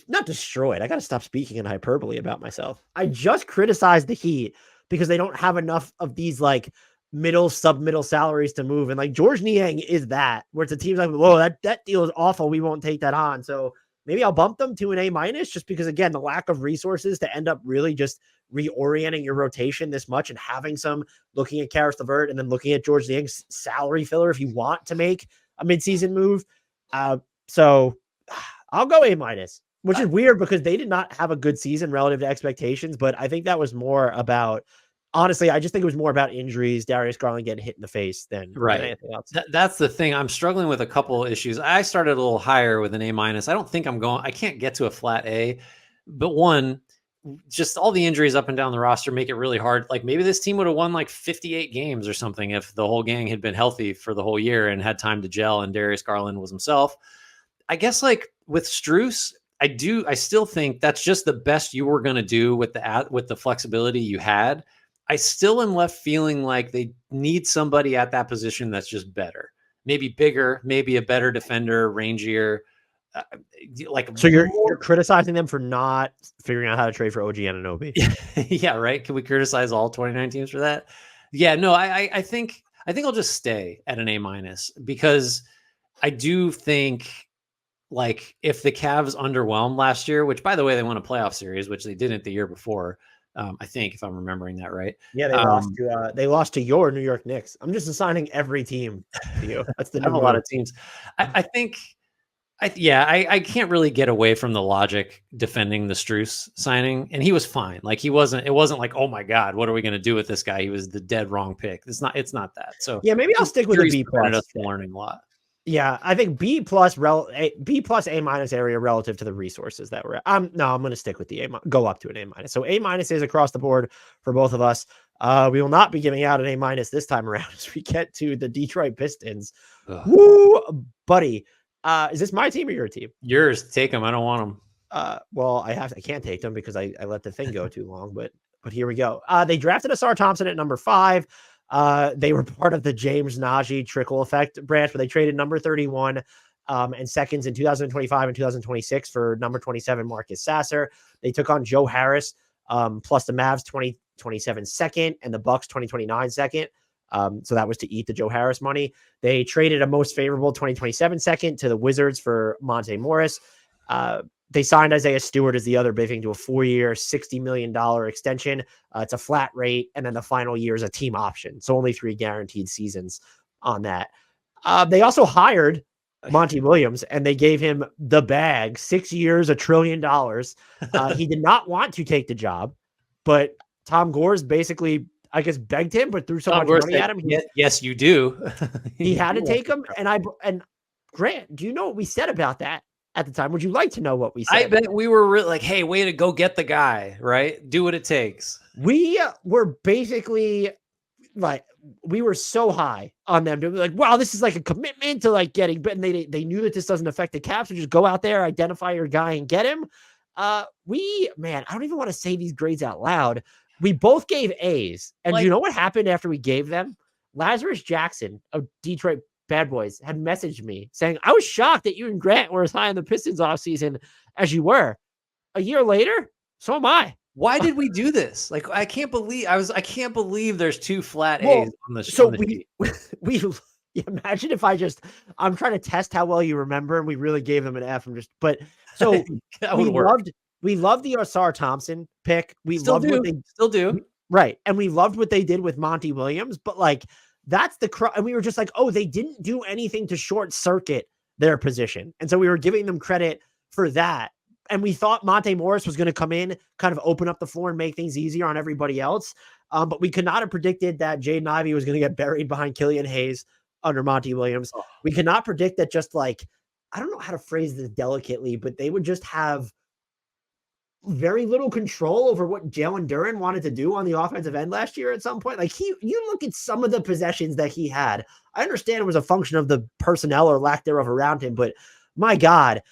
not destroyed. I got to stop speaking in hyperbole about myself. I just criticized the Heat because they don't have enough of these like sub-middle salaries to move. And like George Niang is that, where it's a team's like, whoa, that deal is awful. We won't take that on. So maybe I'll bump them to an A- just because, again, the lack of resources to end up really just reorienting your rotation this much and having some looking at Karis LeVert and then looking at George Niang's salary filler if you want to make a midseason move. So I'll go A-, which is weird because they did not have a good season relative to expectations, but I think that was more about, honestly, I just think it was more about injuries, Darius Garland getting hit in the face than anything else. That's the thing. I'm struggling with a couple of issues. I started a little higher with an A-. I don't think I can't get to a flat A, but one, just all the injuries up and down the roster make it really hard. Like maybe this team would have won like 58 games or something if the whole gang had been healthy for the whole year and had time to gel and Darius Garland was himself. I guess like with Strus, I still think that's just the best you were going to do with the flexibility you had. I still am left feeling like they need somebody at that position that's just better, maybe bigger, maybe a better defender, rangier. So you're criticizing them for not figuring out how to trade for OG Anunoby. Yeah, right. Can we criticize all 29 teams for that? Yeah, no. I think I'll just stay at an A- because I do think, like, if the Cavs underwhelmed last year, which by the way, they won a playoff series, which they didn't the year before. I think if I'm remembering that right. Yeah, they lost to your New York Knicks. I'm just assigning every team to you. That's a lot of teams. I think. I can't really get away from the logic defending the Strus signing, and he was fine. Like it wasn't like, oh my God, what are we going to do with this guy? He was the dead wrong pick. It's not that. So yeah, maybe I'll stick with the B+. Learning a lot. Yeah, I think B+ A- area relative to the resources that we're at. I'm going to stick with the go up to an A-. So A- is across the board for both of us. We will not be giving out an A- this time around as we get to the Detroit Pistons. Ugh. Woo, buddy. Is this my team or your team? Yours. Take them. I don't want them. Well, I can't take them because I let the thing go too long, but here we go. They drafted Asar Thompson at number 5. They were part of the James Najee trickle effect branch, where they traded number 31 and seconds in 2025 and 2026 for number 27 Marcus Sasser. They took on Joe Harris plus the Mavs 2027 second and the Bucks 2029 second. So that was to eat the Joe Harris money. They traded a most favorable 2027 second to the Wizards for Monte Morris. They signed Isaiah Stewart as the other big thing to a 4-year, $60 million extension. It's a flat rate, and then the final year is a team option. So only 3 guaranteed seasons on that. They also hired Monty Williams, and they gave him the bag, 6 years, $1 trillion. He did not want to take the job, but Tom Gores basically, I guess, begged him, but threw so much money at him. Yes, you do. He had to take him. And Grant, do you know what we said about that at the time? Would you like to know what we said? I bet we were really like, hey, way to go get the guy, right? Do what it takes. We were basically like, we were so high on them to be like, wow, this is like a commitment to like getting, but they knew that this doesn't affect the cap. So just go out there, identify your guy and get him. I don't even want to say these grades out loud. We both gave A's. And you know what happened after we gave them? Lazarus Jackson of Detroit Bad Boys had messaged me saying, I was shocked that you and Grant were as high on the Pistons offseason as you were. A year later, so am I. Why did we do this? Like, I can't believe there's 2 flat A's on the so on the we imagine if I'm trying to test how well you remember, and we really gave them an F. So we loved the Osar Thompson pick. We still loved do. what they still do. Right. And we loved what they did with Monty Williams, but like that's and we were just like, oh, they didn't do anything to short circuit their position. And so we were giving them credit for that. And we thought Monte Morris was going to come in, kind of open up the floor and make things easier on everybody else. But we could not have predicted that Jaden Ivey was going to get buried behind Killian Hayes under Monty Williams. We could not predict that just like, I don't know how to phrase this delicately, but they would just have very little control over what Jalen Duren wanted to do on the offensive end last year at some point. Like you look at some of the possessions that he had. I understand it was a function of the personnel or lack thereof around him, but my God,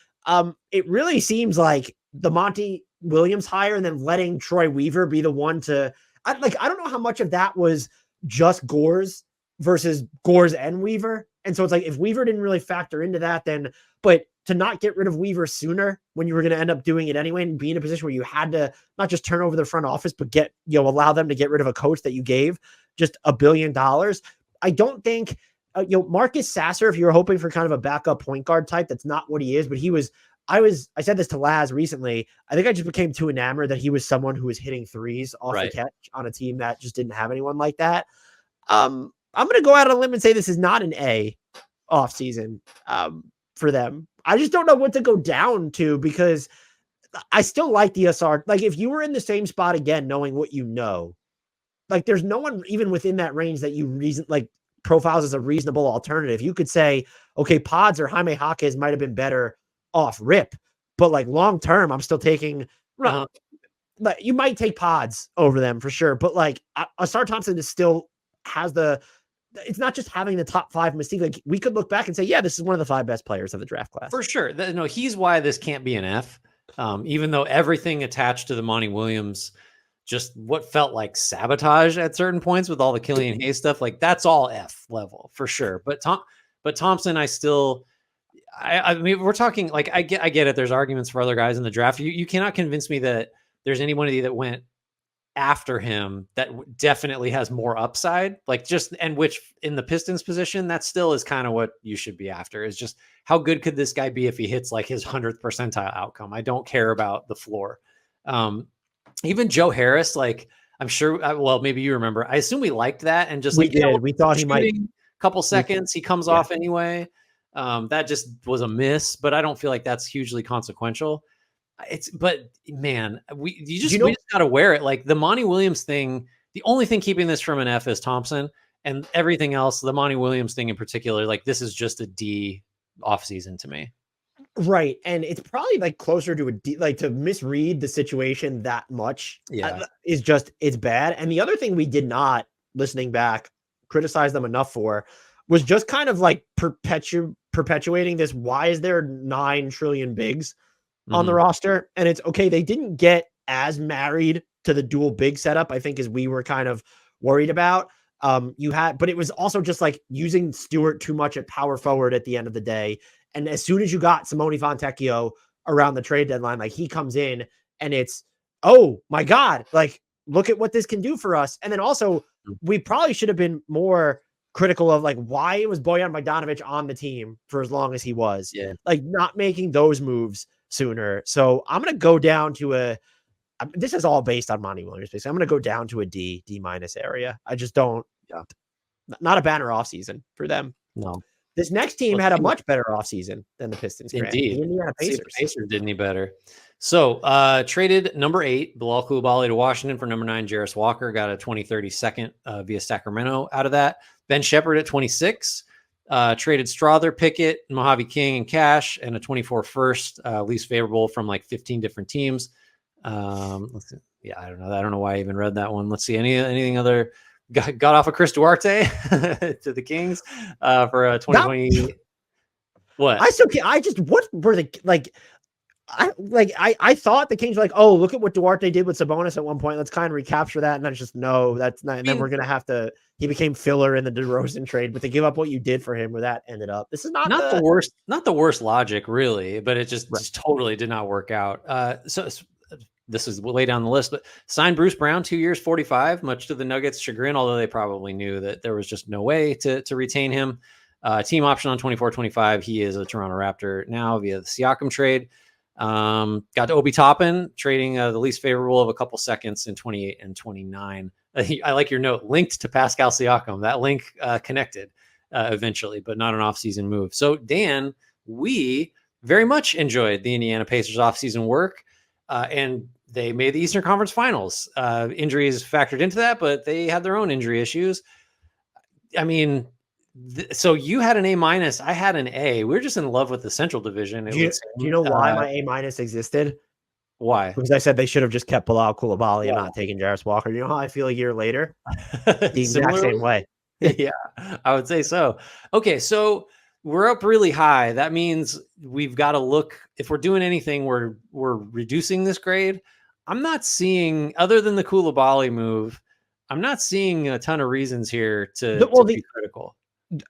it really seems like the Monty Williams hire and then letting Troy Weaver be the one to I don't know how much of that was just Gores versus Gores and Weaver. And so it's like, if Weaver didn't really factor into that, then, but to not get rid of Weaver sooner when you were going to end up doing it anyway and be in a position where you had to not just turn over the front office, but allow them to get rid of a coach that you gave just $1 billion. I don't think, Marcus Sasser, if you were hoping for kind of a backup point guard type, that's not what he is, but I said this to Laz recently. I think I just became too enamored that he was someone who was hitting threes off the catch on a team that just didn't have anyone like that. I'm going to go out on a limb and say this is not an A offseason for them. I just don't know what to go down to because I still like the SR. Like if you were in the same spot again, knowing what you know, like there's no one even within that range that you profiles as a reasonable alternative. You could say, okay, Pods or Jaime Jaquez might have been better off rip, but like long term, I'm still taking. Like you might take Pods over them for sure, but like Asar Thompson still has it's not just having the top 5 mystique. Like we could look back and say, yeah, this is one of the 5 best players of the draft class. For sure. No, he's why this can't be an F. Even though everything attached to the Monty Williams, just what felt like sabotage at certain points with all the Killian Hayes stuff, like that's all F level for sure. But Thompson, I mean, we're talking like, I get it. There's arguments for other guys in the draft. You cannot convince me that there's anybody that went after him that definitely has more upside, which in the Pistons position, that still is kind of what you should be after, is just how good could this guy be if he hits like his 100th percentile outcome? I don't care about the floor. Even Joe Harris, like I'm sure, well, maybe you remember, I assume we liked that. And just we did. We thought he might couple seconds, he comes off anyway. That just was a miss, but I don't feel like that's hugely consequential. We just got to wear it. Like the Monty Williams thing, the only thing keeping this from an F is Thompson, and everything else, the Monty Williams thing in particular, like this is just a D offseason to me. Right. And it's probably like closer to a D, like to misread the situation that much it's bad. And the other thing we did not, listening back, criticize them enough for was just kind of like perpetuating this. Why is there 9 trillion bigs on the roster? And it's okay. They didn't get as married to the dual big setup, I think, as we were kind of worried about. But it was also just like using Stewart too much at power forward at the end of the day. And as soon as you got Simone Fontecchio around the trade deadline, like he comes in and it's, oh my God, like look at what this can do for us. And then also, we probably should have been more critical of like why it was Bojan Bogdanovic on the team for as long as he was, like not making those moves sooner. So I'm going to go down to this is all based on Monty Williams. Basically. I'm going to go down to a D minus area. I just don't, not a banner offseason for them. No. This next team had a much better offseason than the Pistons. Indeed. The Indiana Pacers. The Pacers did any better. So traded number 8, Bilal Coulibaly to Washington for number 9, Jarris Walker. Got a 2030 second via Sacramento out of that. Ben Shepherd at 26. Traded Strother, Pickett, Mojave King, and Cash, and a 24 first, least favorable from like 15 different teams. Let's see. Yeah, I don't know. I don't know why I even read that one. Let's see. Anything other? Got off of Chris Duarte to the Kings for a 2020. What? What were the like? I thought the Kings were like, oh, look at what Duarte did with Sabonis at one point. Let's kind of recapture that. And then it's just, no, that's not. And then we're going to have to, he became filler in the DeRozan trade, but to give up what you did for him where that ended up. This is not the worst logic really, but it just totally did not work out. So this is way down the list, but signed Bruce Brown 2 years, 45, much to the Nuggets' chagrin, although they probably knew that there was just no way to retain him. Team option on 24-25. He is a Toronto Raptor now via the Siakam trade. Got to Obi Toppin, trading the least favorable of a couple seconds in 28 and 29. I like your note, linked to Pascal Siakam. That link connected eventually, but not an offseason move. So, Dan, we very much enjoyed the Indiana Pacers offseason work, and they made the Eastern Conference Finals. Injuries factored into that, but they had their own injury issues. I mean, so you had an A-. I had an A. We were just in love with the Central Division. Do you know why my A- existed? Why? Because I said they should have just kept Bilal Coulibaly and not taken Jarris Walker. You know how I feel a year later? The exact same way. Yeah, I would say so. Okay, so we're up really high. That means we've got to look. If we're doing anything, we're reducing this grade. I'm not seeing, other than the Coulibaly move, I'm not seeing a ton of reasons here to be critical.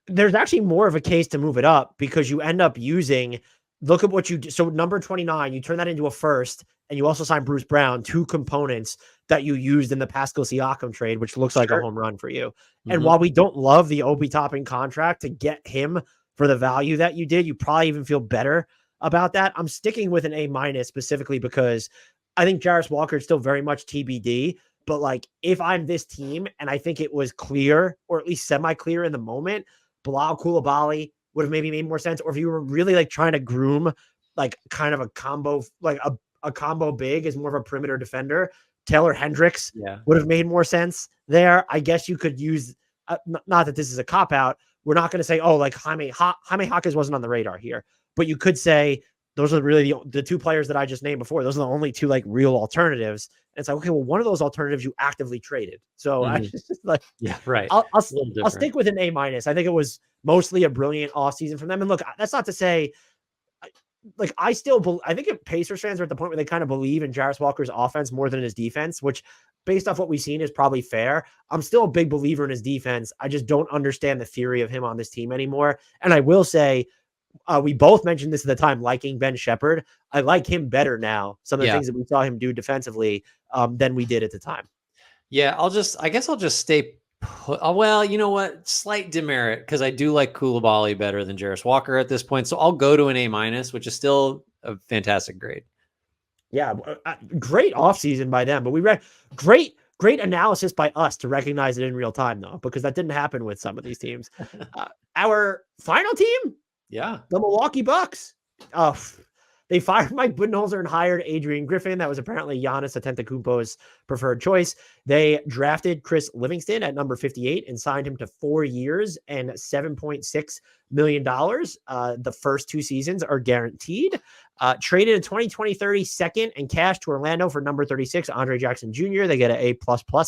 There's actually more of a case to move it up because you end up using, look at what you do. So number 29, you turn that into a first, and you also sign Bruce Brown, 2 components that you used in the Pascal Siakam trade, which looks like a home run for you. Mm-hmm. And while we don't love the Obi Toppin contract, to get him for the value that you did, you probably even feel better about that. I'm sticking with an A- specifically because I think Jarris Walker is still very much TBD. But like, if I'm this team, and I think it was clear, or at least semi-clear in the moment, Bilal Coulibaly would have maybe made more sense. Or if you were really like trying to groom like kind of a combo, like a combo big as more of a perimeter defender, Taylor Hendricks would have made more sense there. I guess you could use, not that this is a cop-out, we're not going to say, oh, like Jaime Jaquez wasn't on the radar here, but you could say those are really the 2 players that I just named before. Those are the only 2 like real alternatives. And it's like, okay, well, one of those alternatives you actively traded. So I just like, right. I'll stick with an A-. I think it was mostly a brilliant offseason from them. And look, that's not to say, like, I think if Pacers fans are at the point where they kind of believe in Jarris Walker's offense more than his defense, which based off what we've seen is probably fair. I'm still a big believer in his defense. I just don't understand the theory of him on this team anymore. And I will say, we both mentioned this at the time, liking Ben Shepherd. I like him better now. Some of the things that we saw him do defensively than we did at the time. Yeah, I guess I'll just stay put. Well, you know what? Slight demerit, because I do like Coulibaly better than Jarris Walker at this point. So I'll go to an A-, which is still a fantastic grade. Yeah, great offseason by them. But we read great analysis by us to recognize it in real time, though, because that didn't happen with some of these teams. Our final team? Yeah. The Milwaukee Bucks. They fired Mike Budenholzer and hired Adrian Griffin. That was apparently Giannis Antetokounmpo's preferred choice. They drafted Chris Livingston at number 58 and signed him to 4 years and $7.6 million. The first 2 seasons are guaranteed. Traded a 2020-30 second and cash to Orlando for number 36, Andre Jackson Jr. They get an A++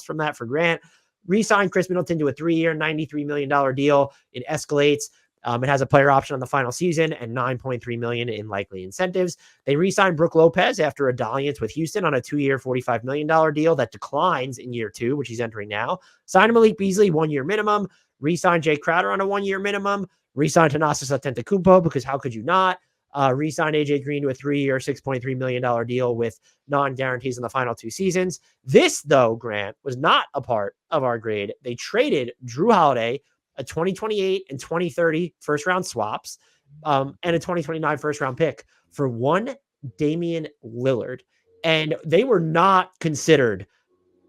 from that for Grant. Re-signed Chris Middleton to a 3-year, $93 million deal. It escalates. It has a player option on the final season and $9.3 million in likely incentives. They re-signed Brook Lopez after a dalliance with Houston on a 2-year, $45 million deal that declines in year 2, which he's entering now. Signed Malik Beasley 1-year minimum. Re-signed Jay Crowder on a 1-year minimum. Re-signed Thanasis Antetokounmpo because how could you not? re-signed AJ Green to a 3-year, $6.3 million deal with non-guarantees in the final 2 seasons. This, though, Grant, was not a part of our grade. They traded Drew Holiday, a 2028 and 2030 first-round swaps, and a 2029 first-round pick for one Damian Lillard. And they were not considered,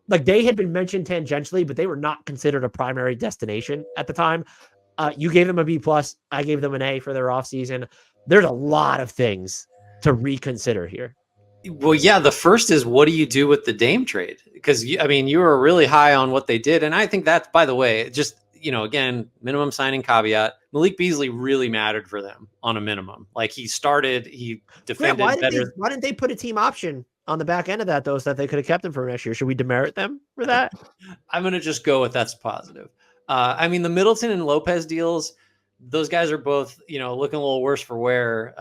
like they had been mentioned tangentially, but they were not considered a primary destination at the time. You gave them a B+. I gave them an A for their offseason. There's a lot of things to reconsider here. Well, yeah, the first is what do you do with the Dame trade? Because, you were really high on what they did. And I think that's, by the way, just, again, minimum signing caveat. Malik Beasley really mattered for them on a minimum. Like he defended better. Why didn't they put a team option on the back end of that, though, so that they could have kept him for next year? Should we demerit them for that? I'm going to just go with that's positive. The Middleton and Lopez deals, those guys are both, looking a little worse for wear.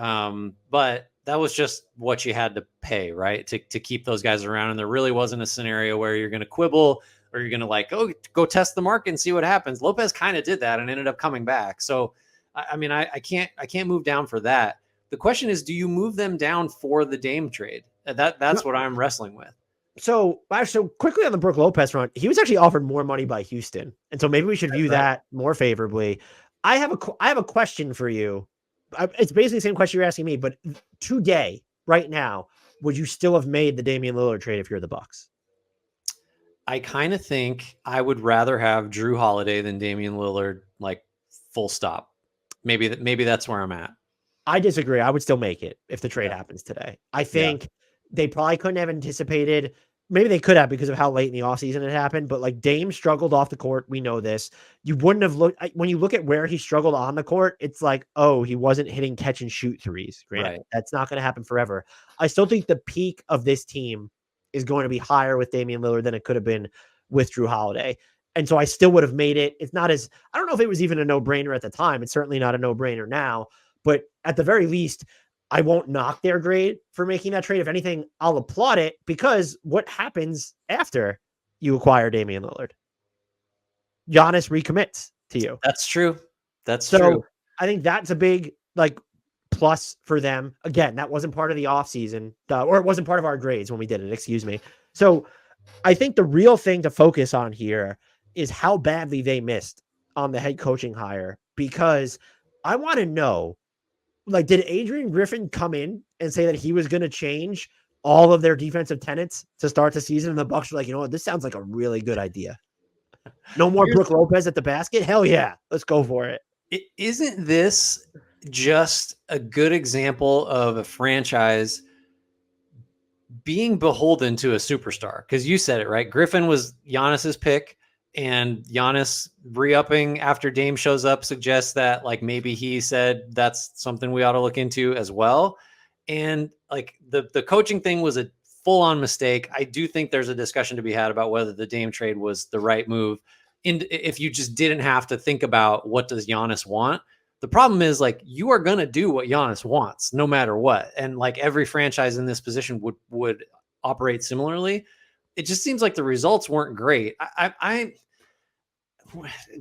But that was just what you had to pay, right? To keep those guys around. And there really wasn't a scenario where you're going to quibble or you're going to go test the market and see what happens. Lopez kind of did that and ended up coming back. So, I can't move down for that. The question is, do you move them down for the Dame trade? That's what I'm wrestling with. So quickly on the Brook Lopez front, he was actually offered more money by Houston. And so maybe we should view that more favorably. I have a question for you. It's basically the same question you're asking me, but today, right now, would you still have made the Damian Lillard trade if you're the Bucks? I kind of think I would rather have Drew Holiday than Damian Lillard, like full stop. Maybe that's where I'm at. I disagree. I would still make it if the trade happens today. I think they probably couldn't have anticipated. Maybe they could have because of how late in the offseason it happened, but like Dame struggled off the court. We know this. You wouldn't have looked when you look at where he struggled on the court. It's like, oh, he wasn't hitting catch and shoot threes. Grant. Right. That's not going to happen forever. I still think the peak of this team is going to be higher with Damian Lillard than it could have been with Drew Holiday. And so I still would have made it. It's not as, I don't know if it was even a no-brainer at the time. It's certainly not a no-brainer now, but at the very least, I won't knock their grade for making that trade. If anything, I'll applaud it because what happens after you acquire Damian Lillard? Giannis recommits to you. That's true. That's true. I think that's a big plus for them. Again, that wasn't part of the offseason, or it wasn't part of our grades when we did it. Excuse me. So I think the real thing to focus on here is how badly they missed on the head coaching hire, because I want to know, did Adrian Griffin come in and say that he was going to change all of their defensive tenets to start the season? And the Bucks were like, you know what, this sounds like a really good idea. No more Brook Lopez at the basket. Hell yeah. Let's go for it. Isn't this just a good example of a franchise being beholden to a superstar? Because you said it, right? Griffin was Giannis's pick, and Giannis re-upping after Dame shows up suggests that maybe he said that's something we ought to look into as well. And the coaching thing was a full-on mistake. I do think there's a discussion to be had about whether the Dame trade was the right move. And if you just didn't have to think about what does Giannis want, the problem is you are going to do what Giannis wants no matter what. And every franchise in this position would operate similarly. It just seems like the results weren't great.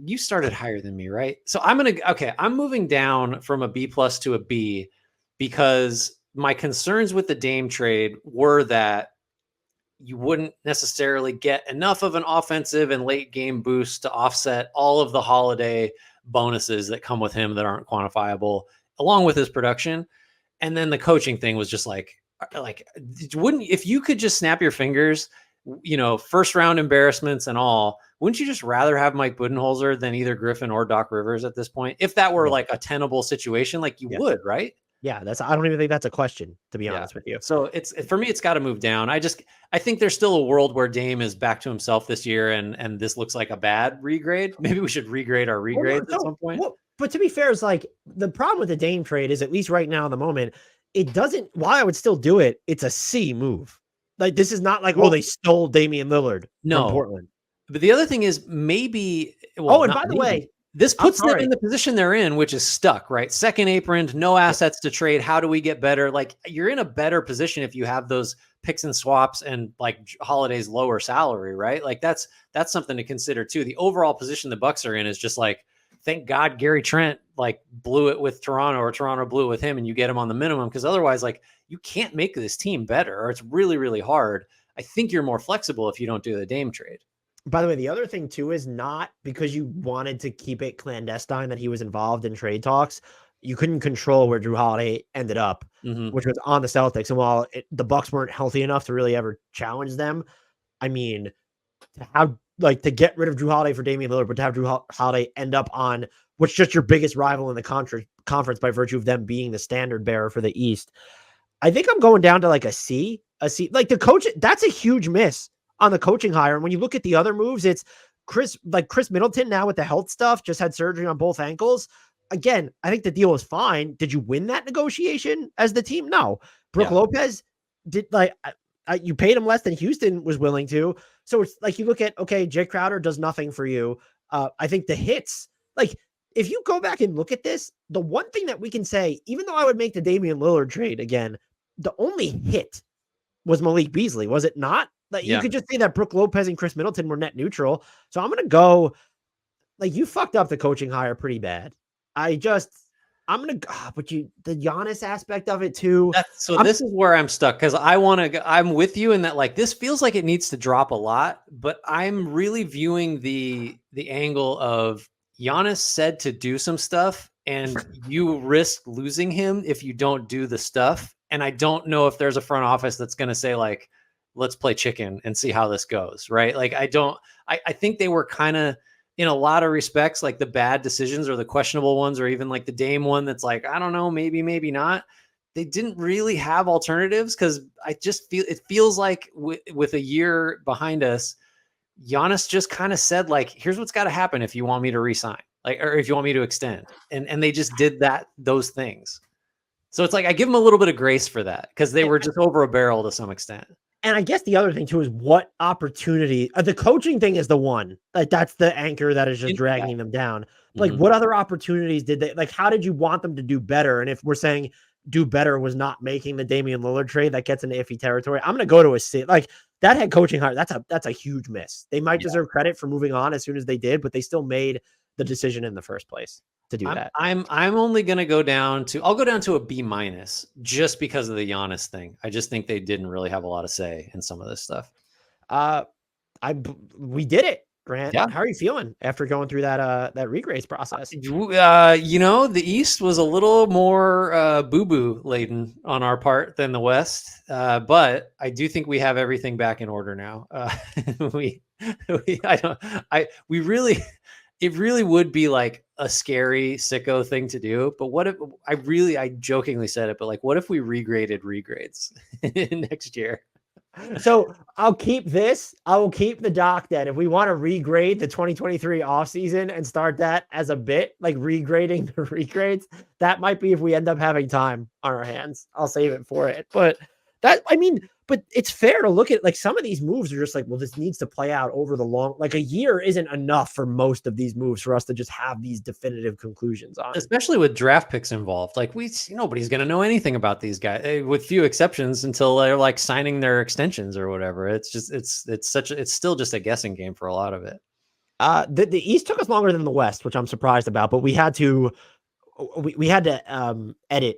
You started higher than me, right? So I'm moving down from a B+ to a B because my concerns with the Dame trade were that you wouldn't necessarily get enough of an offensive and late game boost to offset all of the Holiday bonuses that come with him that aren't quantifiable, along with his production. And then the coaching thing was just if you could just snap your fingers, first round embarrassments and all, wouldn't you just rather have Mike Budenholzer than either Griffin or Doc Rivers at this point? If that were a tenable situation, you would, right? Yeah, I don't even think that's a question, to be honest with you. So for me, it's got to move down. I think there's still a world where Dame is back to himself this year, and this looks like a bad regrade. Maybe we should regrade our regrades at some point. Well, but to be fair, it's the problem with the Dame trade is, at least right now in the moment, it doesn't, while I would still do it, it's a C move. This is not they stole Damian Lillard from Portland. But the other thing is maybe, and by the way, this puts them in the position they're in, which is stuck, right? Second aproned, no assets to trade. How do we get better? You're in a better position if you have those picks and swaps and Holiday's lower salary, right? That's something to consider too. The overall position the Bucks are in is just thank God Gary Trent like blew it with Toronto, or Toronto blew it with him, and you get him on the minimum, because otherwise, like, you can't make this team better, or it's really, really hard. I think you're more flexible if you don't do the Dame trade. By the way, the other thing too is not because you wanted to keep it clandestine that he was involved in trade talks. You couldn't control where Drew Holiday ended up, which was on the Celtics. And while the Bucks weren't healthy enough to really ever challenge them, I mean, to get rid of Drew Holiday for Damian Lillard, but to have Drew Holiday end up on what's just your biggest rival in the conference by virtue of them being the standard bearer for the East. I think I'm going down to like a C. Like the coach, that's a huge miss on the coaching hire. And when you look at the other moves, it's Chris Middleton now with the health stuff, just had surgery on both ankles. Again, I think the deal is fine. Did you win that negotiation as the team? No. Brook Lopez did, like, you paid him less than Houston was willing to. So it's like, you look at, okay, Jay Crowder does nothing for you. I think the hits, like, if you go back and look at this, the one thing that we can say, even though I would make the Damian Lillard trade again, the only hit was Malik Beasley, was it not? Like, you could just say that Brook Lopez and Chris Middleton were net neutral. So I'm going to go, like, you fucked up the coaching hire pretty bad. I'm going to, but the Giannis aspect of it too. This is where I'm stuck, because I'm with you in that, like, this feels like it needs to drop a lot, but I'm really viewing the angle of Giannis said to do some stuff, and you risk losing him if you don't do the stuff. And I don't know if there's a front office that's going to say, like, let's play chicken and see how this goes. Right. Like, I think they were kind of, in a lot of respects, like the bad decisions or the questionable ones, or even like the Dame one that's like, I don't know, maybe not. They didn't really have alternatives, because I just feels like with a year behind us, Giannis just kind of said, like, here's what's got to happen if you want me to re-sign, like, or if you want me to extend. And they just did those things. So it's like, I give them a little bit of grace for that, because they were just over a barrel to some extent. And I guess the other thing too is what opportunity, the coaching thing is the one, like, that's the anchor that is just dragging them down. Like, what other opportunities did they, like, how did you want them to do better? And if we're saying do better was not making the Damian Lillard trade, that gets into iffy territory. I'm going to go to a C. Like, that head coaching hire, that's a huge miss. They might deserve credit for moving on as soon as they did, but they still made the decision in the first place to do that. I'm only going to go down to, I'll go down to a B- just because of the Giannis thing. I just think they didn't really have a lot of say in some of this stuff. We did it, Grant. Yeah. How are you feeling after going through that regrades process? The East was a little more boo-boo laden on our part than the West, but I do think we have everything back in order now. It really would be like a scary sicko thing to do. But what if I jokingly said it, but like, what if we regraded regrades next year? So I'll keep this. I will keep the doc then. If we want to regrade the 2023 offseason and start that as a bit, like regrading the regrades, that might be if we end up having time on our hands. I'll save it for it. But but it's fair to look at, like, some of these moves are just like, well, this needs to play out over the long, like, a year isn't enough for most of these moves for us to just have these definitive conclusions on. Especially with draft picks involved. Like, nobody's going to know anything about these guys, with few exceptions, until they're like signing their extensions or whatever. It's just, it's still just a guessing game for a lot of it. The East took us longer than the West, which I'm surprised about, but we had to edit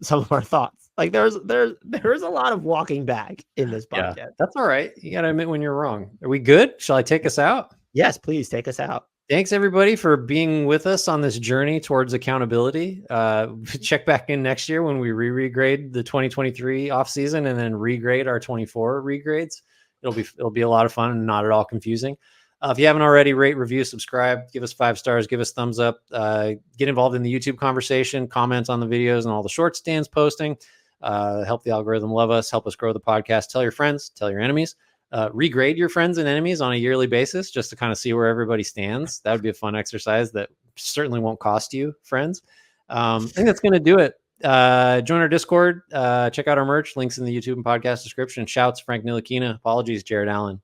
some of our thoughts. Like, there's a lot of walking back in this podcast. Yeah, that's all right. You got to admit when you're wrong. Are we good? Shall I take us out? Yes, please take us out. Thanks, everybody, for being with us on this journey towards accountability. Check back in next year when we regrade the 2023 offseason and then regrade our 24 regrades. It'll be a lot of fun and not at all confusing. If you haven't already, rate, review, subscribe, give us 5 stars, give us thumbs up, get involved in the YouTube conversation, comment on the videos and all the shorts Dan's posting. Help the algorithm love us, help us grow the podcast. Tell your friends, tell your enemies, regrade your friends and enemies on a yearly basis, just to kind of see where everybody stands. That would be a fun exercise that certainly won't cost you, friends. I think that's going to do it. Join our Discord, check out our merch, links in the YouTube and podcast description. Shouts, Frank Ntilikina. Apologies, Jared Allen.